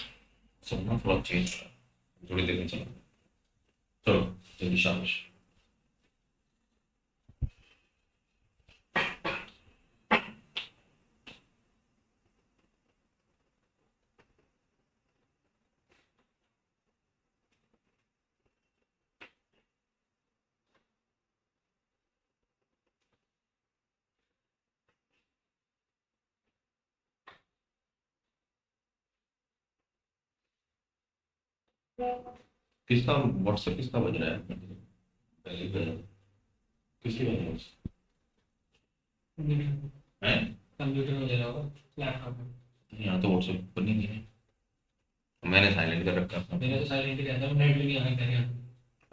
सोना थोड़ा चेंज करा, थोड़ी देर में चलो। चलो जल्दी, शाबाश। किसका व्हाट्सएप किसका बज रहा है? पहले बज रहा है। किसकी बज रहा है? कंप्यूटर में ले रहा होगा, लैपटॉप में। यहाँ तो व्हाट्सएप पर नहीं है, मैंने साइलेंट कर रखा था। मेरा तो साइलेंट ही रहता है, नेट भी नहीं आ रहा है।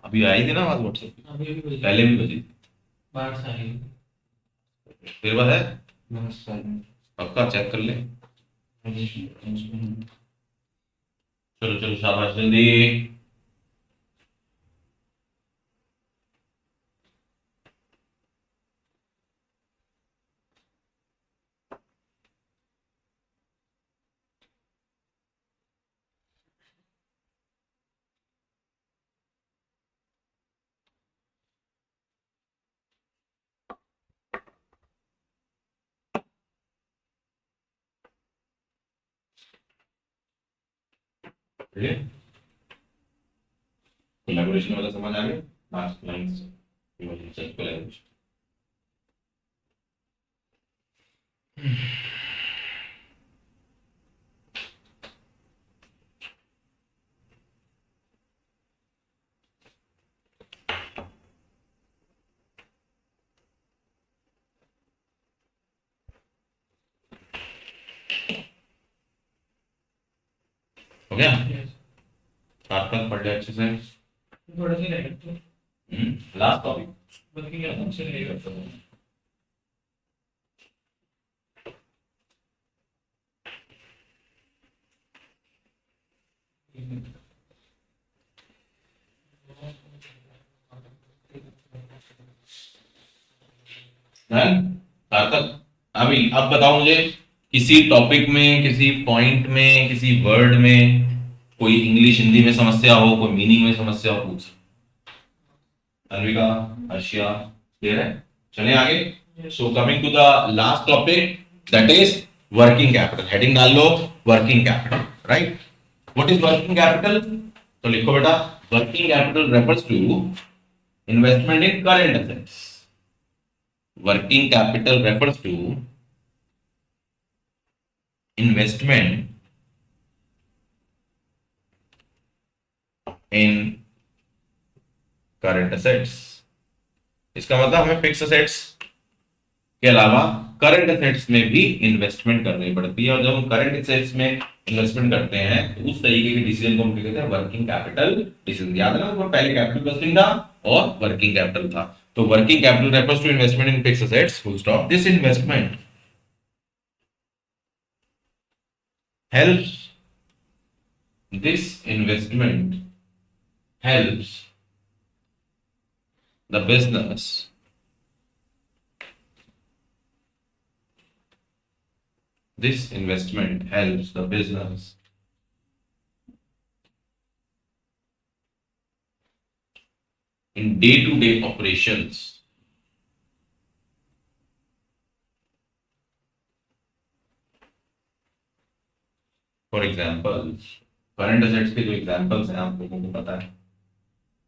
अभी आई थी ना आवाज व्हाट्सएप पे, अभी भी पहले भी बजी थी। बाहर से आ रही है। तेरे पास है? नमस्कार। पक्का चेक कर ले। चलो चलो शाबाश, जल्दी। कोलैबोरेशन वाला समझ आ गया, लास्ट लाइन से ये वाली चेक कोलैबोरेशन। हो गया? Yes. सार्थक पढ़ लिया अच्छे से? थोड़ा सा रहेगा तो लास्ट टॉपिक। वर्किंग कैपिटल से रहेगा तो सार्थक, अभी अब बताओ मुझे, किसी टॉपिक में, किसी पॉइंट में, किसी वर्ड में कोई इंग्लिश हिंदी में समस्या हो, कोई मीनिंग में समस्या हो, पूछ। अन्विका, अर्शिया, क्लियर है? चलें आगे। So coming to the last topic, that is working capital. Heading डाल लो, working capital, right? What is working capital? तो लिखो बेटा, working capital refers to investment in current assets. Working capital refers to investment in current assets. इसका मतलब हमें fix assets के अलावा करंट एसेट्स में भी इन्वेस्टमेंट करनी पड़ती है, और जब हम करंट एसेट्स में इन्वेस्टमेंट करते हैं तो उस तरीके के डिसीजन को हम कहते हैं वर्किंग कैपिटल डिसीजन। याद है ना, वो पहले कैपिटल बस्टिंग था और वर्किंग कैपिटल था। तो working capital refers to investment in fixed assets, full stop. This investment helps the business this investment helps the business in day-to-day operations for example. Current assets के जो examples हैं आप लोगों को पता है,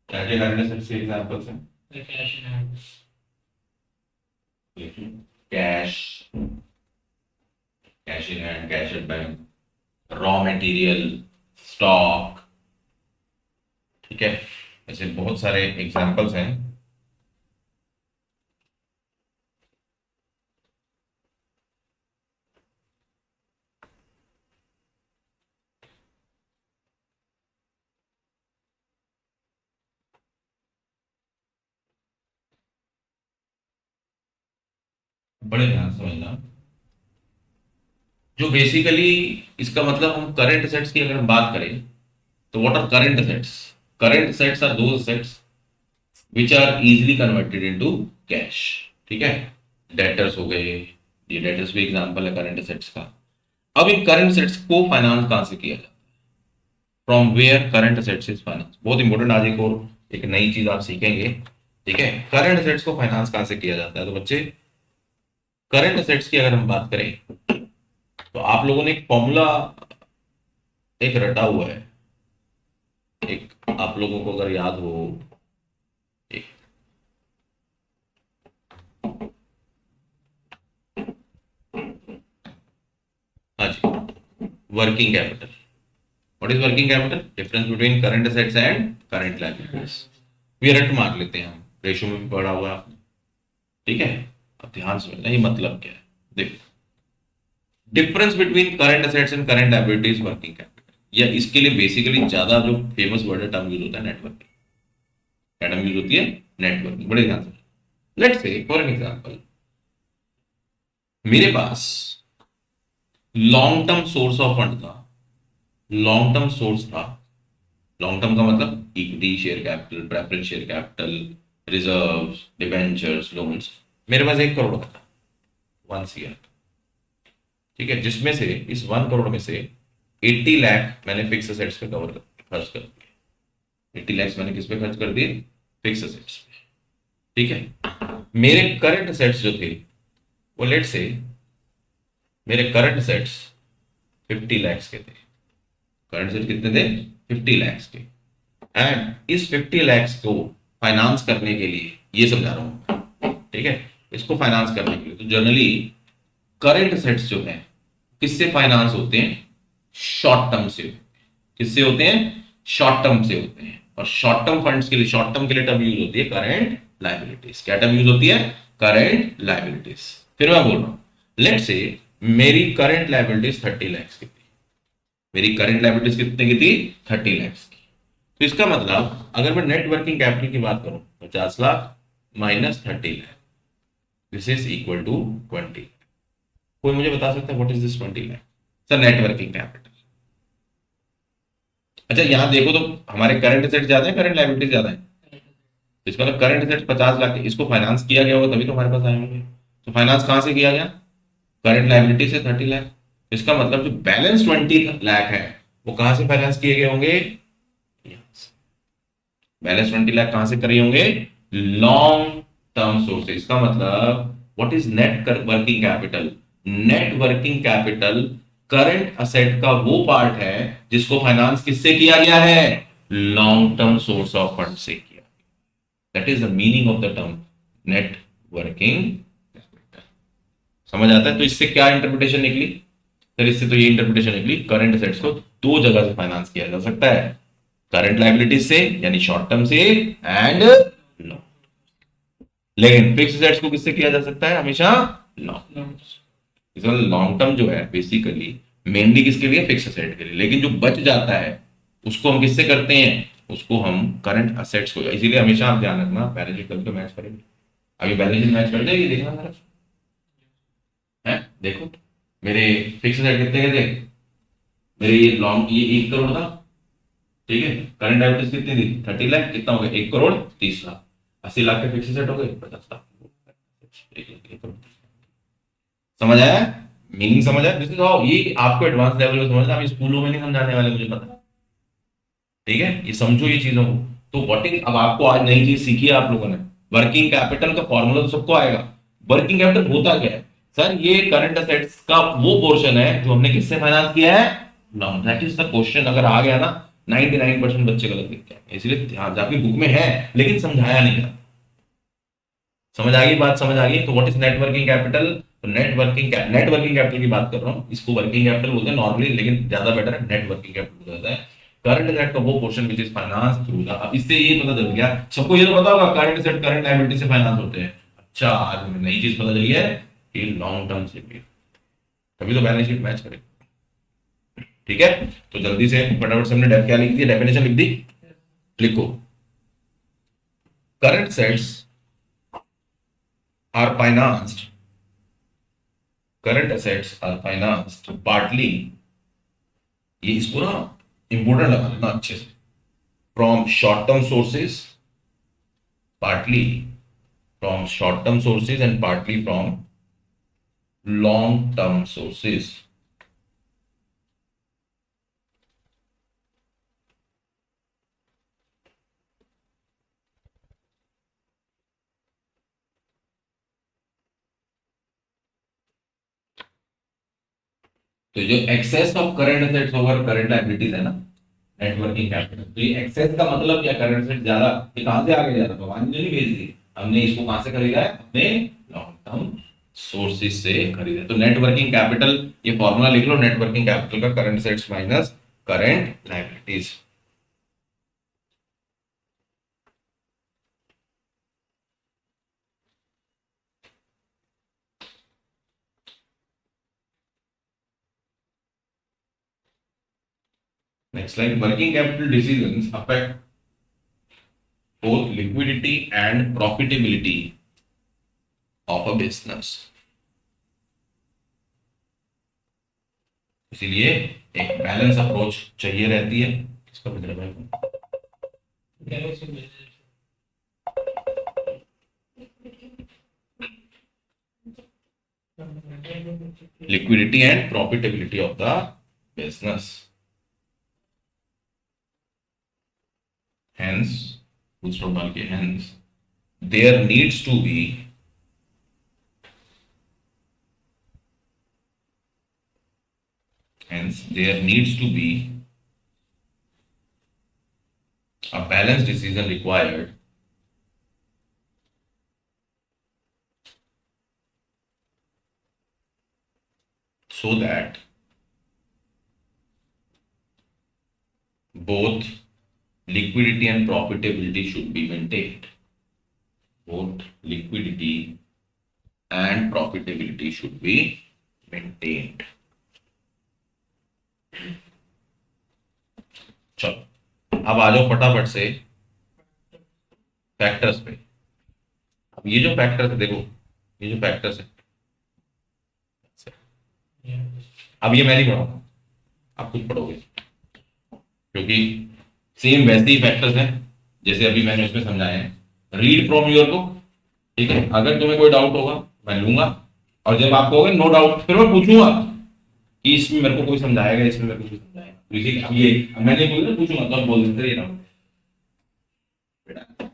क्या क्या करंट एसेट्स के एग्जाम्पल्स हैं? Cash in hand, cash, cash in hand, cash at bank, raw material, stock, ठीक है? ऐसे बहुत सारे एग्जाम्पल्स हैं। बड़े ध्यान से समझना, जो बेसिकली इसका मतलब हम करंट एसेट्स की अगर हम बात करें तो what are current assets? Current assets are those assets which are easily converted into cash, ठीक है? डेटर्स हो गए, ये डेटर्स भी एग्जांपल है करंट एसेट्स का। अब इन करंट एसेट्स को फाइनेंस कहां से किया जाता है? From where current assets is finance. बहुत इंपॉर्टेंट, आज एक नई चीज आप सीखेंगे, ठीक है? करंट एसेट्स को फाइनेंस कहां से किया जाता है? तो बच्चे, करंट एसेट्स की अगर हम बात करें तो आप लोगों ने एक फॉर्मूला एक रटा हुआ है, एक आप लोगों को अगर याद हो, एक हाँ जी, working capital. What is working capital? Difference between current assets and current liabilities. We रट मार लेते हैं हम, रेशो में भी पढ़ा हुआ है आपने, ठीक है? अब ध्यान से समझना ये मतलब क्या है। देखो, difference between current assets and current liabilities working capital, या इसके लिए बेसिकली ज्यादा जो फेमस वर्ड है, टर्म यूज होता है नेटवर्किंग। क्या टर्म यूज होती है? नेटवर्किंग। बड़े ध्यान से, let's say for an example, मेरे पास long term source of fund था, लॉन्ग टर्म सोर्स था। लॉन्ग टर्म का मतलब equity share capital, preference share capital, reserves, debentures, loans. मेरे पास 1 करोड़ का था, 1 CR, ठीक है? जिसमें से इस 1 करोड़ में से 80 लाख मैंने फिक्स एसेट्स पे खर्च कर दिए। 80 लाख मैंने किस पे खर्च कर दिए? फिक्स एसेट्स पे, ठीक है? मेरे करंट एसेट्स जो थे वो लेट से, मेरे करंट एसेट्स 50 लाख के थे। करंट एसेट्स कितने थे? 50 लाख के। एंड इस 50 लाख को फाइनेंस करने के लिए, ये समझा रहा हूं, ठीक है? इसको फाइनेंस करने के लिए तो जनरली करंट एसेट्स जो है किससे फाइनेंस होते हैं? शॉर्ट टर्म से। किससे होते हैं? शॉर्ट टर्म से होते हैं। और शॉर्ट टर्म फंड्स के लिए, शॉर्ट टर्म के लिए टर्म यूज होती है करंट लायबिलिटीज। क्या टर्म यूज होती है? Current liabilities. फिर मैं बोल रहा हूं, लेट से मेरी करंट लायबिलिटीज 30 लाख की थी, मेरी करंट लायबिलिटीज कितने की थी? 30 लाख की। तो इसका मतलब अगर मैं नेट वर्किंग कैपिटल की बात करूं, 50 lakh minus 30 lakh, this is equal to 20। कोई मुझे बता सकता है what is this 20 lakh? Sir net working capital. अच्छा यहां देखो तो हमारे करंट एसेट ज्यादा है, करंट लायबिलिटी ज्यादा है। तो इसका मतलब करंट एसेट 50 लाख है, इसको फाइनेंस किया गया होगा तभी तो हमारे पास आए होंगे। तो फाइनेंस कहां से किया गया? करंट लायबिलिटी से 30 लाख। इसका मतलब जो बैलेंस 20 लाख है वो कहां से फाइनेंस किए गए होंगे? बैलेंस 20 लाख कहां से करे होंगे? Long term sources. इसका मतलब what is net working capital? Net working capital current asset का वो पार्ट है जिसको फाइनेंस किससे किया गया है? Long term source of fund से किया। That is the meaning of the term net working capital. समझ आता है? तो इससे क्या इंटरप्रिटेशन निकली? सर इससे तो ये इंटरप्रिटेशन निकली, करंट असेट्स को दो जगह से फाइनेंस किया जा सकता है, करंट लायबिलिटीज से यानी शॉर्ट टर्म से, एंड लॉन्ग। लेकिन फिक्स एसेट्स को किससे किया जा सकता है? हमेशा लॉन्ग। इसमें लॉन्ग टर्म जो है बेसिकली मेनली किसके लिए? फिक्स एसेट के लिए। लेकिन जो बच जाता है उसको हम किससे करते हैं? उसको हम करंट असेट्स को। इसीलिए हमेशा आप ध्यान रखना, बैलेंस शीट कभी तो मैच करेंगे। अभी बैलेंस शीट मैच कर देगी, देखना जरा है। देखो मेरे फिक्स एसेट कितने के थे? मेरे ये लॉन्ग ये 1 करोड़ था, ठीक है। करंट लायबिलिटीज कितनी थी? 30 लाख। कितना हो गया? 1 करोड़ 30 लाख। 80 लाख के फिक्स एसेट हो गए 50 लाख। एक करोड़। समझ आया? मीनिंग समझ आया? This is how. ये आपको एडवांस लेवल में समझना, हम स्कूलों में नहीं समझाने वाले, मुझे पता है, ठीक है। ये समझो ये चीजों को। तो व्हाट इज, अब आपको आज नई चीज सीखी है आप लोगों ने। वर्किंग कैपिटल का फॉर्मूला तो सबको आएगा। वर्किंग कैपिटल होता क्या है? सर ये करंट असेट्स का वो पोर्शन है जो हमने किससे फाइनेंस किया है? Long. That is the question. अगर आ गया ना 99% बच्चे गलत लिखते हैं, इसलिए ध्यान, आपकी बुक में है लेकिन समझाया नहीं जाता। समझ आ गई बात? समझ आ गई? तो what is net working capital? तो नेट वर्किंग कैपिटल की बात कर रहा हूं, इसको वर्किंग कैपिटल बोलते हैं नॉर्मली, लेकिन ज्यादा बेटर है नेट वर्किंग कैपिटल बोला जाता है। करंट एसेट का वो portion which is finance through the. अब इससे ये पता चल गया सबको, ये तो पता होगा करंट एसेट करंट लायबिलिटी से फाइनेंस होते हैं। अच्छा आज हमें नई चीज पता चली है कि लॉन्ग टर्म से भी, तभी तो बैलेंस शीट मैच करे। ठीक है, तो जल्दी से फटाफट से हमने क्या लिख दी? डेफिनेशन लिख दी, लिखो। Current assets are financed, current assets are financed partly, ये इसको ना इंपोर्टेंट लगा लेना अच्छे से, from short term sources, partly from short term sources and partly from long term sources. तो जो excess of current assets over current liabilities है ना, नेट वर्किंग कैपिटल, तो ये एक्सेस का मतलब क्या? करंट एसेट ज्यादा, ये कहां से आ गया? ज्यादा भगवान ने नहीं भेज दी, हमने इसको कहां से खरीदा है? अपने लॉन्ग टर्म सोर्सेज से खरीदा है। तो नेट वर्किंग कैपिटल, ये फॉर्मूला लिख लो, नेट वर्किंग कैपिटल का current assets minus current liabilities. Next line, working capital decisions affect both liquidity and profitability of a business. इसीलिए एक बैलेंस अप्रोच चाहिए रहती है। किसका बज रहा है भाई? Liquidity and profitability of the business. Hence, full stop डाल के hence there needs to be a balanced decision required so that both liquidity and profitability should be maintained. Both liquidity and profitability should be maintained. अब आ जाओ फटाफट से factors पे। अब ये जो फैक्टर्स है देखो, ये जो फैक्टर्स है, अब ये मैं नहीं पढ़ाऊंगा, आप खुद पढ़ोगे, क्योंकि सेम वैसे ही फैक्टर्स हैं जैसे अभी मैंने उसमें समझाए हैं। रीड फ्रॉम योर बुक, ठीक है। अगर तुम्हें कोई डाउट होगा मैं लूंगा, और जब आप कहोगे नो डाउट, फिर मैं पूछूंगा कि इसमें मेरे को कोई समझाएगा, इसमें मेरे को कोई समझाएगा। लेकिन अब ये अब मैंने बोला ना पूछूंगा, तो आप बोल देते ये डाउट बेटा।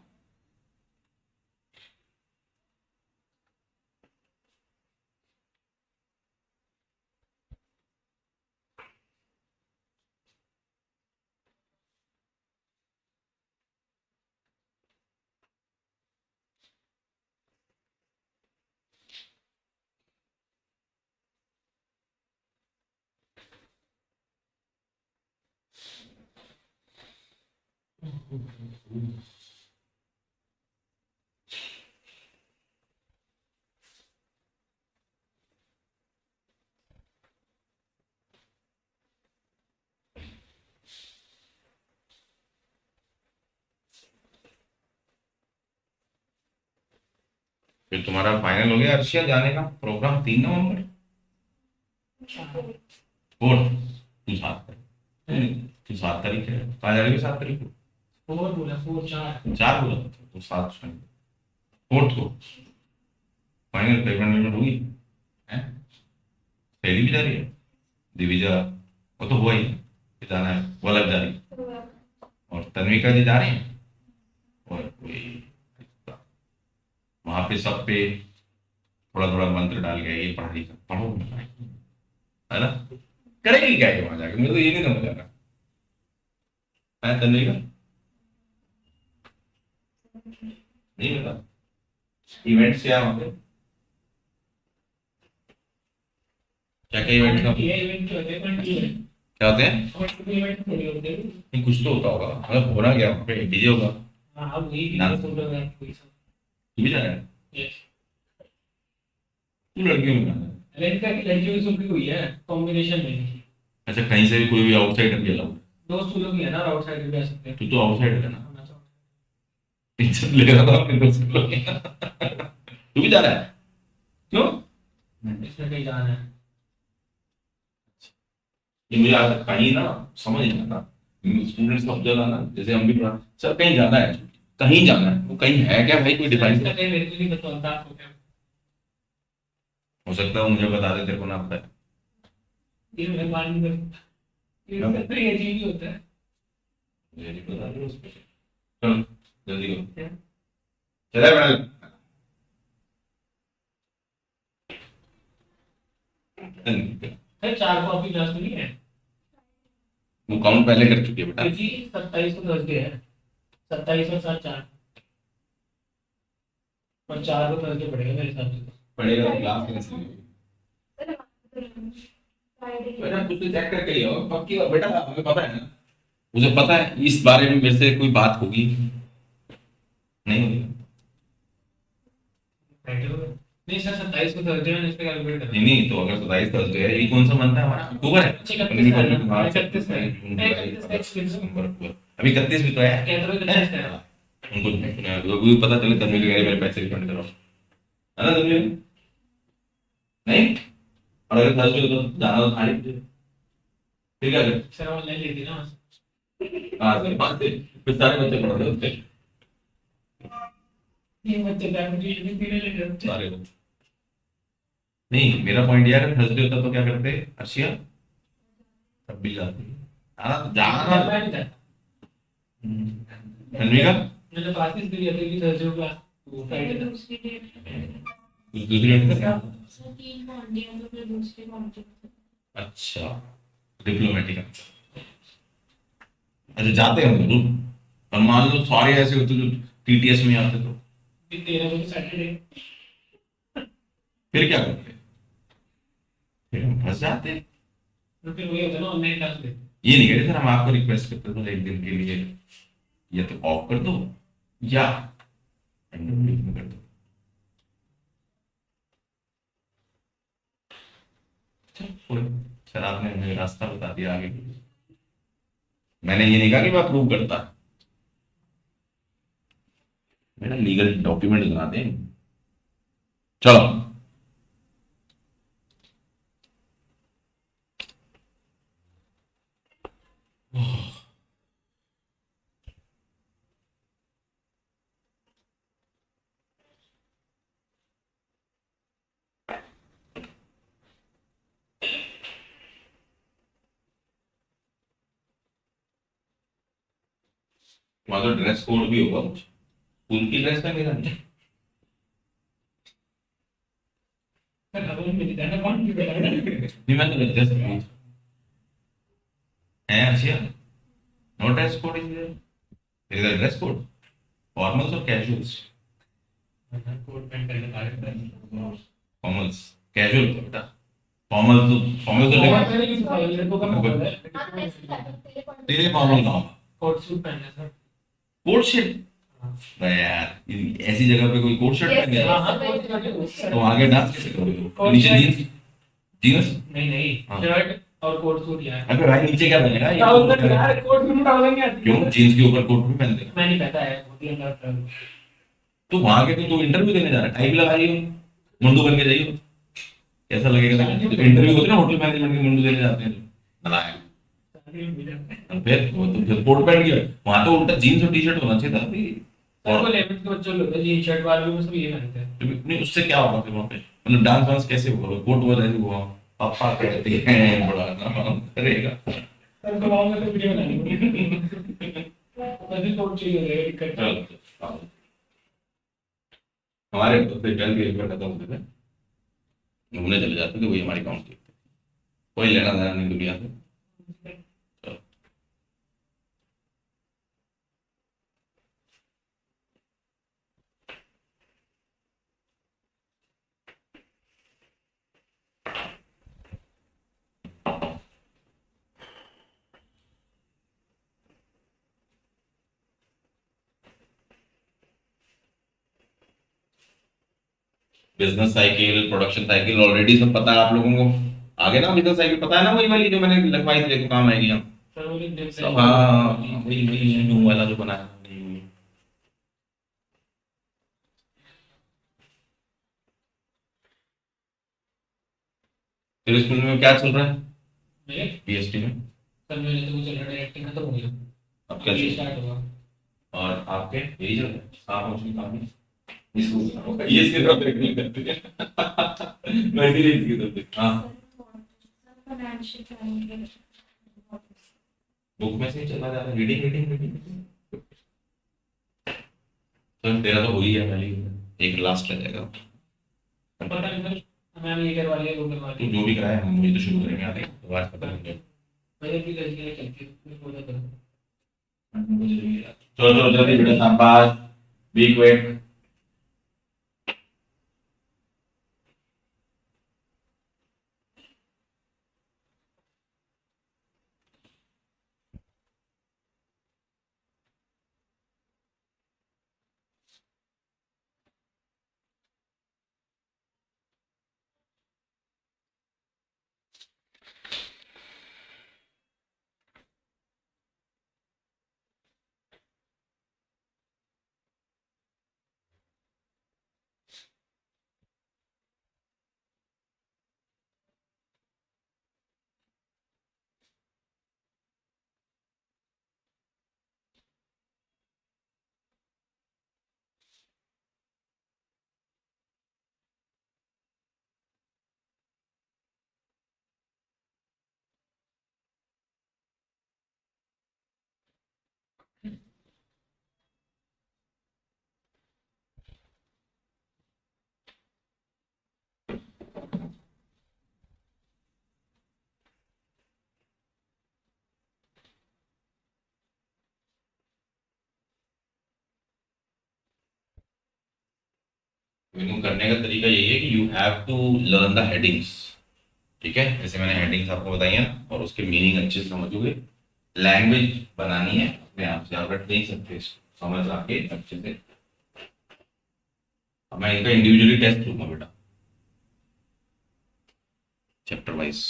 फिर तुम्हारा फाइनल हो गया अर्शिया जाने का प्रोग्राम 3 नवंबर। फोर्थ, तू 7 तारीख, तू 7 तारीख है, कहाँ जा रही है 7 तारीख को? 4 बोला, 4 4। 4 बोला तो 7 फोर्थ को फाइनल पेमेंट हुई है। पहली भी जा रही है दिविजा, वो तो हुआ ही, फिर जाना है वो अलग जा रही है। और तन्विका जी जा रही हैं, और कोई वहां पे सब पे थोड़ा थोड़ा मंत्र डाल गया, ये पढ़ाई का पढ़ो, है ना। करेगी क्या ये वहां जाके, मुझे तो ये नहीं समझ आ रहा है। तन्विका नहीं बता इवेंट्स क्या है वहां पे, क्या क्या इवेंट का ये इवेंट जो होते हैं कौन है? क्या होते हैं? और कोई इवेंट थोड़ी होते हैं। नहीं कुछ तो होता होगा, मतलब होना क्या वहाँ पे डीजे होगा। हाँ, अब वही ना। वीडियो फोटोग्राफ कोई सब। तू भी जा रहा है? यस। तू लड़कियों में जाना है? लड़का की लड़कियों की सुबह हुई है कॉम्बिनेशन में। अच्छा कहीं से भी कोई भी आउटसाइडर भी अलाउड? दोस्त लोग ही है ना, आउटसाइडर भी आ सकते हैं। तू तो आउटसाइडर है ना, मैं तो- इज्जत ले रहा था अपने दोस्त को लोग। तू भी जा रहा है? क्यों? इसमें कहीं जाना है। ये मुझे आज तक कहीं ना समझ नहीं आता, स्टूडेंट्स सब जगह ना, जैसे हम भी पढ़ा सर कहीं जाना है, कहीं जाना है, वो कहीं है क्या भाई, कोई डिफाइन इसका कहीं मेरे को नहीं पता होता आपको क्या। हो सकता है वो मुझे बता दे, तेरे को ना पता है। ये मेहरबानी नहीं करता। ये करता ही अजीब ही होता है। मुझे नहीं पता है उस पे। चलो जल्दी करो, चले मैडम। है 4 कॉपी क्लास में नहीं है। वो काउंट पहले कर चुकी है बेटा। जी 27 को थर्सडे है। 27 और 7 4 और 4 को थर्सडे पड़ेगा मेरे हिसाब से। पढ़ेगा तो क्लास कैसे होगी? बेटा कुछ तो चेक करके ही हो पक्की बात, बेटा हमें पता है ना, मुझे पता है इस बारे में मेरे से कोई बात होगी नहीं होगी। नहीं सर 27 को थर्सडे है, इस पे कैलकुलेट कर। नहीं नहीं, तो अगर 27 थर्सडे है, ये कौन सा मंथ है हमारा? अक्टूबर है। 31 है। 31 अभी 31 भी तो है। केंद्र में 31 है। उनको भी पता चले तब मिल गए मेरे पैसे रिफंड करो, है ना तब नहीं। और अगर थर्सडे तो जाना तो था नहीं, फिर क्या करें? सर ऑनलाइन ले दी ना वहाँ से। कहाँ से? वहाँ से फिर सारे बच्चे पढ़ रहे होते हैं। ये बच्चे कैलकुलेशन भी पीने लगे होते हैं। सारे बच्चे नहीं, मेरा पॉइंट ये है कि थर्सडे होता तो क्या करते अर्शिया, तब भी जाती जाना। मैं नहीं था। तन्विका मैंने क्लासेस भी लिया था कि थर्सडे को क्लास वो फ्राइडे था। दूसरी डेट कुछ दूसरी डेट का क्या? सर 3 मॉन्डे तो फिर दूसरी मॉन्डे। अच्छा डिप्लोमेटिक, अच्छा जाते हैं जरूर। और मान लो सारे ऐसे होते जो टीटीएस में आते तो 13 को सैटरडे। फिर क्या करते? फिर हम फंस जाते। तो फिर वही होता है ना, ऑनलाइन क्लास लेते। ये नहीं कहते सर हम आपको रिक्वेस्ट करते थे एक दिन के लिए या तो ऑफ कर दो या में कर दो। सर आपने हमें रास्ता बता दिया आगे। मैंने ये नहीं कहा कि मैं अप्रूव करता, मेरा लीगल डॉक्यूमेंट बना दें। चलो वहां तो ड्रेस कोड भी होगा कुछ, स्कूल की ड्रेस में मेरा नहीं। हमें मिल जाए ना कौन भी बता रहा है। नहीं मैं तो ड्रेस पूछ है आशिया, no dress code is there, dress code formals और कैजुअल्स। कोट पैंट पहनने आ रहे हैं। फॉर्मल्स कैजुअल बेटा, फॉर्मल्स तो बहुत सारे किसी भाई लड़कों का माहौल है। तेरे फॉर्मल कहाँ, कोट सूट पहनना सर। कोट शर्ट, यार ऐसी जगह पे कोई कोट शर्ट पहन हाँ गया हाँ कोट सूट तो आगे डांस कैसे करोगे तुम? कोट नीचे शर्ट। जींस, जींस नहीं नहीं हाँ। शर्ट और कोट सूट यार। अबे भाई नीचे क्या बनेगा ये? ट्राउजर यार कोट सूट ट्राउजर नहीं आती। क्यों जींस के ऊपर कोट भी पहनते हैं? मैं नहीं पहनता है होती है अंदर ट्राउजर। तो वहां के तो इंटरव्यू देने जा रहा है, टाई भी लगाई हो, मुंडू बन के जाइए, कैसा लगेगा? इंटरव्यू होते हैं ना होटल मैनेजमेंट के, मुंडू देने जाते हैं तो नालायक। फिर वो तो फिर कोट पैंट की वहां तो उल्टा जीन्स और टी शर्ट होना चाहिए था अभी। और वो 11th के बच्चे लोग हैं जीन शर्ट वाले भी सब ये पहनते हैं। नहीं उससे क्या होगा फिर वहां पे, मतलब डांस वांस कैसे होगा? कोट वगैरह ऐसे हुआ, पापा कहते हैं बड़ा नाम करेगा। सर गांव में तो वीडियो बनानी पड़ेगी। वैसे कोट चाहिए होगा दिक्कत। चलो हमारे तो फिर ट्वेल्थ के पेपर खत्म होते थे, घूमने चले जाते थे, वही हमारी काउंट, कोई लेना देना नहीं दुनिया से। Business cycle, production cycle already सब पता है आप लोगों को, आगे ना बिजनेस साइकिल पता है ना, वही वाली जो मैंने लगवाई थी, देखो काम आएगी हम सर वो लिख देते सब। हाँ वही वही न्यू वाला जो बनाया हमने। तेरे स्कूल में क्या चल रहा है मेरे पीएचडी में? सर मेरे तो कुछ चल रहा है डायरेक्टिंग खत्म हो गया। अब क्या ये चल रहा स्टार्ट होगा। है? और आपके यही चल रहा है, आप मुझे काम नहीं इसको ये इसके तरफ देखने करते हैं मैं इसीलिए इसकी तरफ देखता हाँ। फाइनेंशियल प्लानिंग बुक में से ही चला जा रहा है, रीडिंग रीडिंग रीडिंग। तो तेरा तो हो ही गया पहले, एक लास्ट रह जाएगा। पता नहीं सर मैम ये करवा लिया वो करवा तू लिया। जो भी कराया हम मुझे तो शुरू करेंगे आते तो आज पता नहीं मेरे भी लड़की ने चलती है वो तो करो। चलो चलो जल्दी बेटा शाबाश, बी क्विक। इनको करने का तरीका यही है कि you have to learn the headings, ठीक है? जैसे मैंने हेडिंग्स आपको बताई हैं और उसके मीनिंग अच्छे से समझोगे, लैंग्वेज बनानी है अपने आप से, आप रट नहीं सकते इसको, समझ आके अच्छे से। अब मैं इनका इंडिविजुअली टेस्ट लूंगा बेटा चैप्टर वाइज।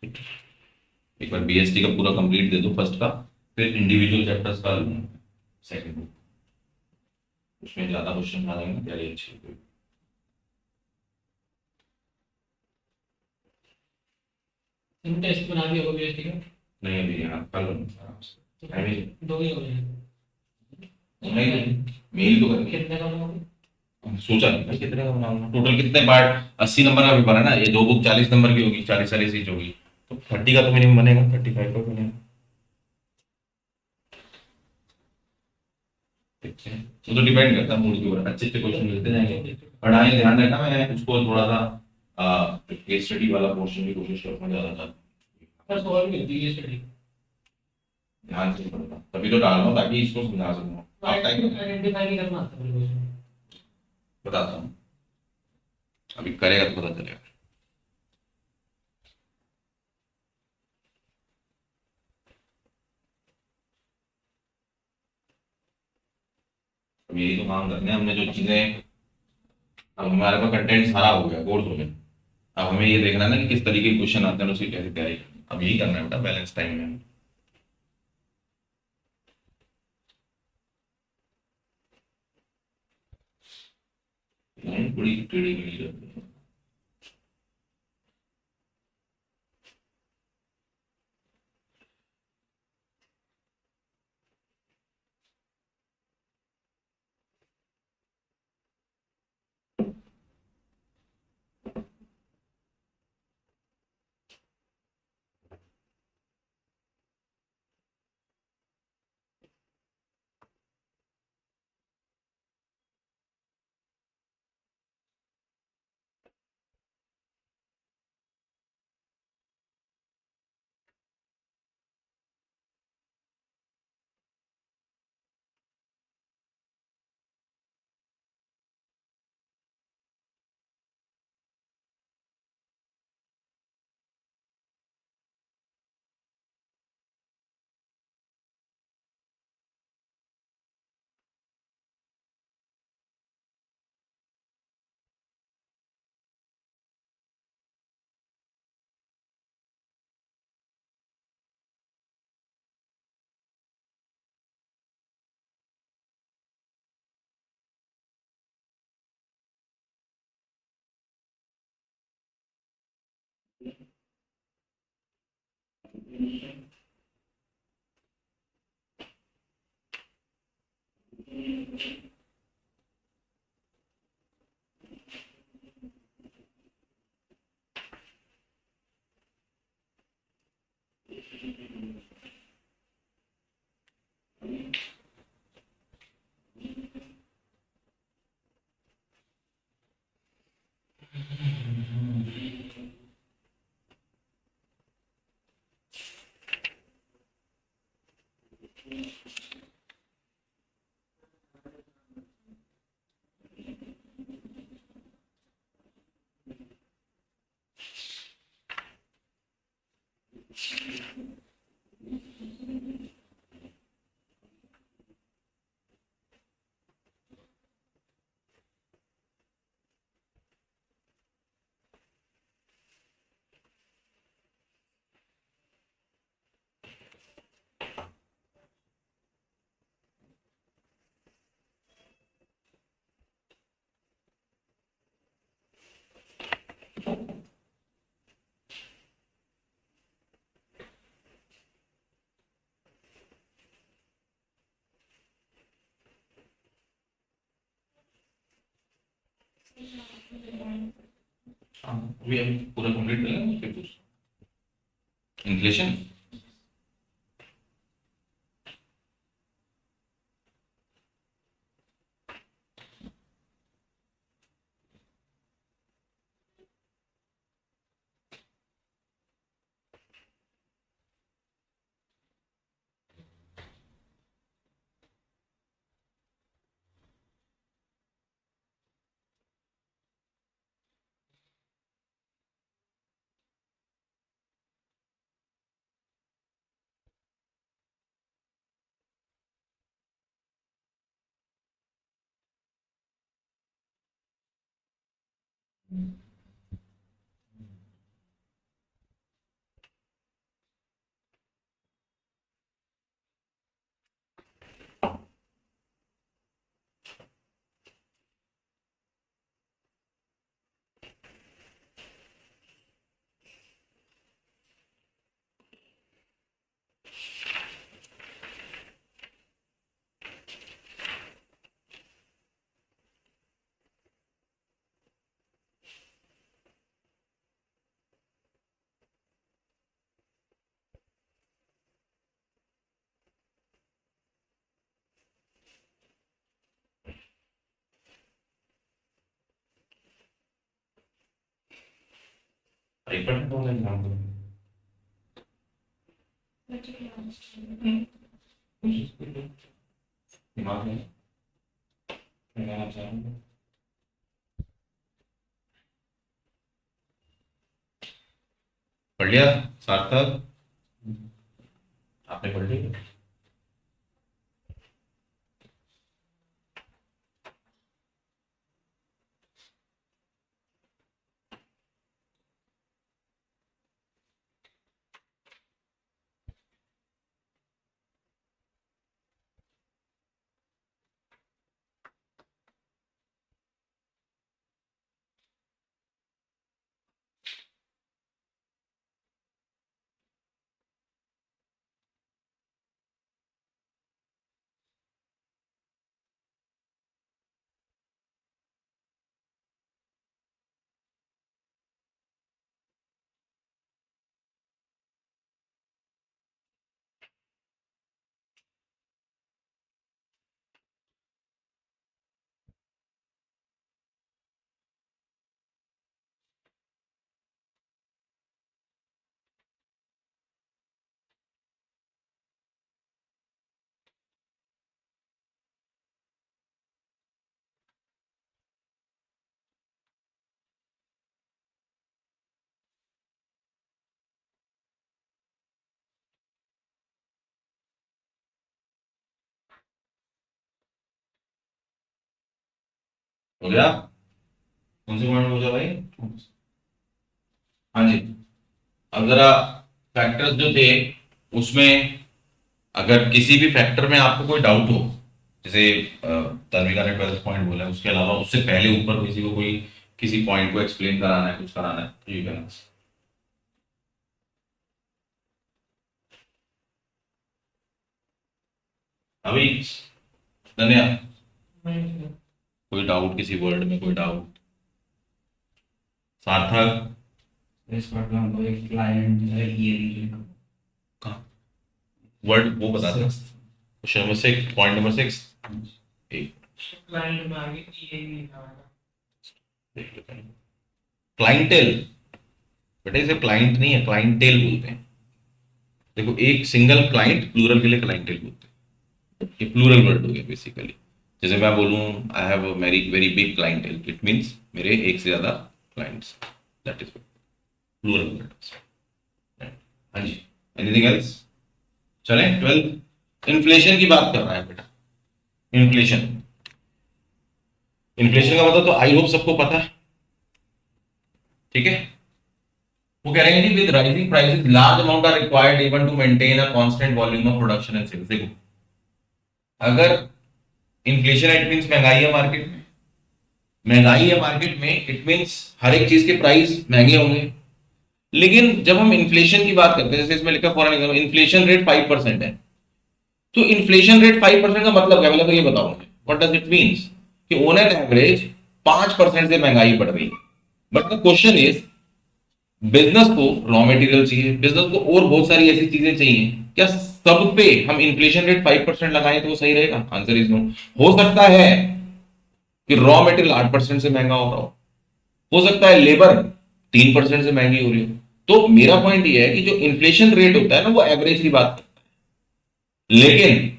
एक बार बीएसटी का पूरा कंप्लीट दे दो फर्स्ट का, फिर इंडिविजुअल चैप्टर्स का लूंगा सेकंड बुक, उसमें ज्यादा क्वेश्चन आ जाएंगे, तैयारी अच्छी होगी। तुम टेस्ट बना दिया होगा बीएसटी का? नहीं अभी यहाँ कल लूंगा आराम से, तो टाइम ही दो ही हो जाएंगे। नहीं, मेल तो करनी कितने का बनाओगे? है। सोचा नहीं भाई कितने का बनाऊंगा, टोटल कितने पार्ट, 80 नंबर का पेपर है ना, ये दो बुक 40 नंबर की होगी, 40 40 ईच होगी, तो 30 का तो मिनिमम बनेगा, 35 का बनेगा। ठीक है, वो तो डिपेंड करता है मूड के ऊपर, अच्छे अच्छे क्वेश्चन मिलते जाएंगे। पढ़ाई ध्यान रखना, मैं उसको थोड़ा सा केस स्टडी वाला पोर्शन की कोशिश करूंगा ज्यादा ज्यादा, पर सॉल्व नहीं होती ये स्टडी। ध्यान से पढ़ना, तभी तो डाल रहा हूँ ताकि इसको समझा सकूँ। आप टाइम आइडेंटिफाई नहीं करना आता बिल्कुल उसमें। बताता हूँ, अभी करेगा तो पता चलेगा। अब यही तो काम करने हैं हमने, जो चीजें, अब हमारे पास कंटेंट सारा हो गया, कोर्स हो गया, अब हमें ये देखना है ना कि किस तरीके के क्वेश्चन आते हैं और उसकी कैसे तैयारी करनी है। अब यही करना है बेटा, बैलेंस टाइम में। लाइन बड़ी टेढ़ी मेढ़ी रहती है। हाँ, अभी हम पूरा कंप्लीट कर लेंगे फिर कुछ इन्फ्लेशन। पेपर में कौन एग्जाम को दिमाग में लगाना चाहूंगा। पढ़ लिया सार्थक, आपने पढ़ लिया? हो गया? कौन से पॉइंट हो गया भाई? हाँ जी, अब जरा फैक्टर्स जो थे उसमें अगर किसी भी फैक्टर में आपको कोई डाउट हो, जैसे तन्विका ने 12 पॉइंट बोला है, उसके अलावा उससे पहले ऊपर किसी को कोई किसी पॉइंट को एक्सप्लेन कराना है, कुछ कराना है तो ये करना। अभी धन्या, कोई डाउट किसी वर्ड में, कोई डाउट? सार्थक, एक क्लाइंट है ये कहाँ वर्ड वो बता दो। Question number 6, point number 6। Client में आगे ये नहीं था। क्लाइंटेल, बेटा इसे क्लाइंट नहीं है, क्लाइंटेल बोलते हैं। देखो, एक सिंगल क्लाइंट, प्लूरल के लिए क्लाइंटेल बोलते हैं। ये प्लूरल वर्ड हो गया बेसिकली। जैसे मैं बोलूं I have a very very big clientele, it means मेरे एक से ज्यादा clients, that is plural word. हाँ जी, एनीथिंग एल्स? चलें 12 इन्फ्लेशन की बात कर रहा है बेटा। इन्फ्लेशन, इन्फ्लेशन का मतलब तो आई होप सबको पता है, ठीक है? वो कह रहे हैं with rising prices large amount are required even to maintain a constant volume of production and sales. देखो, अगर इन्फ्लेशन इट मींस महंगाई है मार्केट में, महंगाई है मार्केट में इट मींस हर एक चीज के प्राइस महंगे होंगे। लेकिन जब हम इन्फ्लेशन की बात करते हैं, जैसे इसमें लिखा फॉर एग्जांपल इन्फ्लेशन रेट 5% है, तो इन्फ्लेशन रेट 5% का मतलब क्या? मतलब ये बताओ मुझे, व्हाट डज इट मींस? कि ऑन एन एवरेज 5% से महंगाई बढ़ रही है। But the question is, business को रॉ मटेरियल चाहिए, बिजनेस को और बहुत सारी ऐसी चीजें चाहिए, क्या सब पे हम इन्फ्लेशन रेट 5% लगाएं तो वो सही रहेगा? Answer is no. हो सकता है कि रॉ मटेरियल 8% से महंगा हो रहा हो सकता है लेबर 3% से महंगी हो रही हो। तो मेरा पॉइंट ये है कि जो इन्फ्लेशन रेट होता है ना, वो एवरेज की बात करता है। लेकिन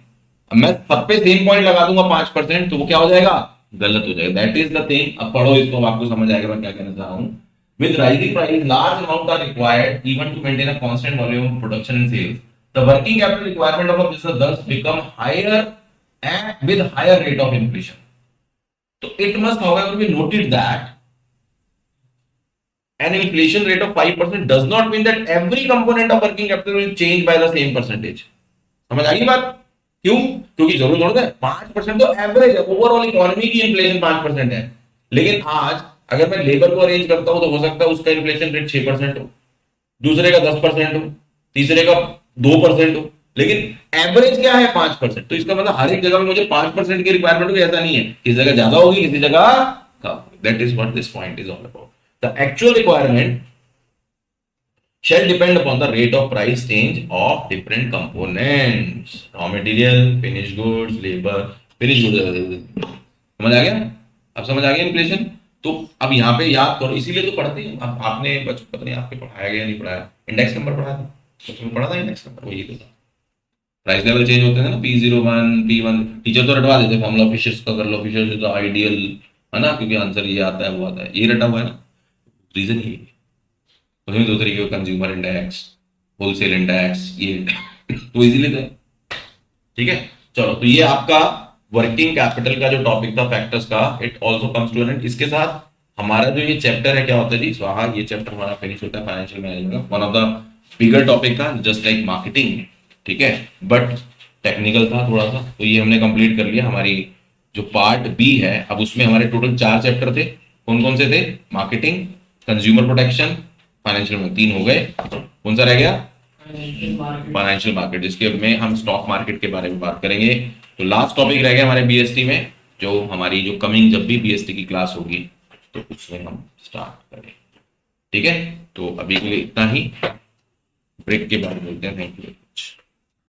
मैं सब पे सेम पॉइंट लगा दूंगा 5%, तो वो क्या हो जाएगा? गलत हो जाएगा। That is the thing. अब पढ़ो इसको, आपको समझ आएगा मैं क्या कहना चाह रहा हूं। With rising prices, large amounts are required even to maintain a constant volume of production and sales. The working capital requirement of a business thus become higher and with higher rate of inflation. So it must, however, be noted that an inflation rate of 5% does not mean that every component of working capital will change by the same percentage. समझ आई बात? क्यों? क्योंकि जरूर थोड़ा है 5% तो average है, overall economy की इन्फ्लेशन 5% है। लेकिन आज अगर मैं लेबर को अरेंज करता हूं तो हो सकता है उसका इन्फ्लेशन रेट 6% हो, दूसरे का 10% हो, तीसरे का 2% हो, लेकिन एवरेज क्या है? 5%। तो इसका मतलब हर एक जगह में मुझे 5% की रिक्वायरमेंट होगी ऐसा नहीं है, किसी जगह ज्यादा होगी, किसी जगह कम। That is what this point is all about. The actual requirement shall depend upon the rate of price change of different components, raw material, finished goods, labor, finished goods। समझ आ गया? अब समझ आ गया इन्फ्लेशन? तो अब यहाँ पे याद करो, इसीलिए तो पढ़ते हैं। अब आपने पता नहीं आपके पढ़ाया गया नहीं पढ़ाया, इंडेक्स नंबर पढ़ा था, बचपन पढ़ा था इंडेक्स नंबर, वही तो था। प्राइस लेवल चेंज होते हैं ना, P01 P1, टीचर तो रटवा देते फॉर्मूला फिशर्स का कर लो, फिशर्स इज आइडियल, है ना, क्योंकि आंसर ये आता है वो आता है, ये रटा हुआ है ना, रीजन ये है। उसमें दो तरीके का, कंज्यूमर इंडेक्स, होलसेल इंडेक्स, ये तो इजीली तो है। ठीक है, चलो, तो ये आपका वर्किंग कैपिटल का जो टॉपिक था फैक्टर्स का, it also comes to an end. इसके साथ हमारा जो ये चैप्टर है क्या होता है जी, स्वाहा, ये चैप्टर हमारा फिनिश होता है फाइनेंशियल मैनेजमेंट का, one of the bigger topic का, जस्ट लाइक मार्केटिंग। ठीक है, बट टेक्निकल था थोड़ा सा, तो ये हमने कंप्लीट कर लिया। हमारी जो पार्ट बी है, अब उसमें हमारे टोटल 4 चैप्टर थे, कौन कौन से थे, मार्केटिंग, कंज्यूमर प्रोटेक्शन, फाइनेंशियल में 3 हो गए, कौन सा रह गया, फाइनेंशियल मार्केट, जिसके में हम स्टॉक मार्केट के बारे में बात करेंगे। तो लास्ट टॉपिक रह गया हमारे बीएसटी में, जो हमारी जो कमिंग जब भी बीएसटी की क्लास होगी तो उसमें हम स्टार्ट करें। ठीक है, तो अभी के लिए इतना ही, ब्रेक के बाद मिलते हैं, थैंक यू।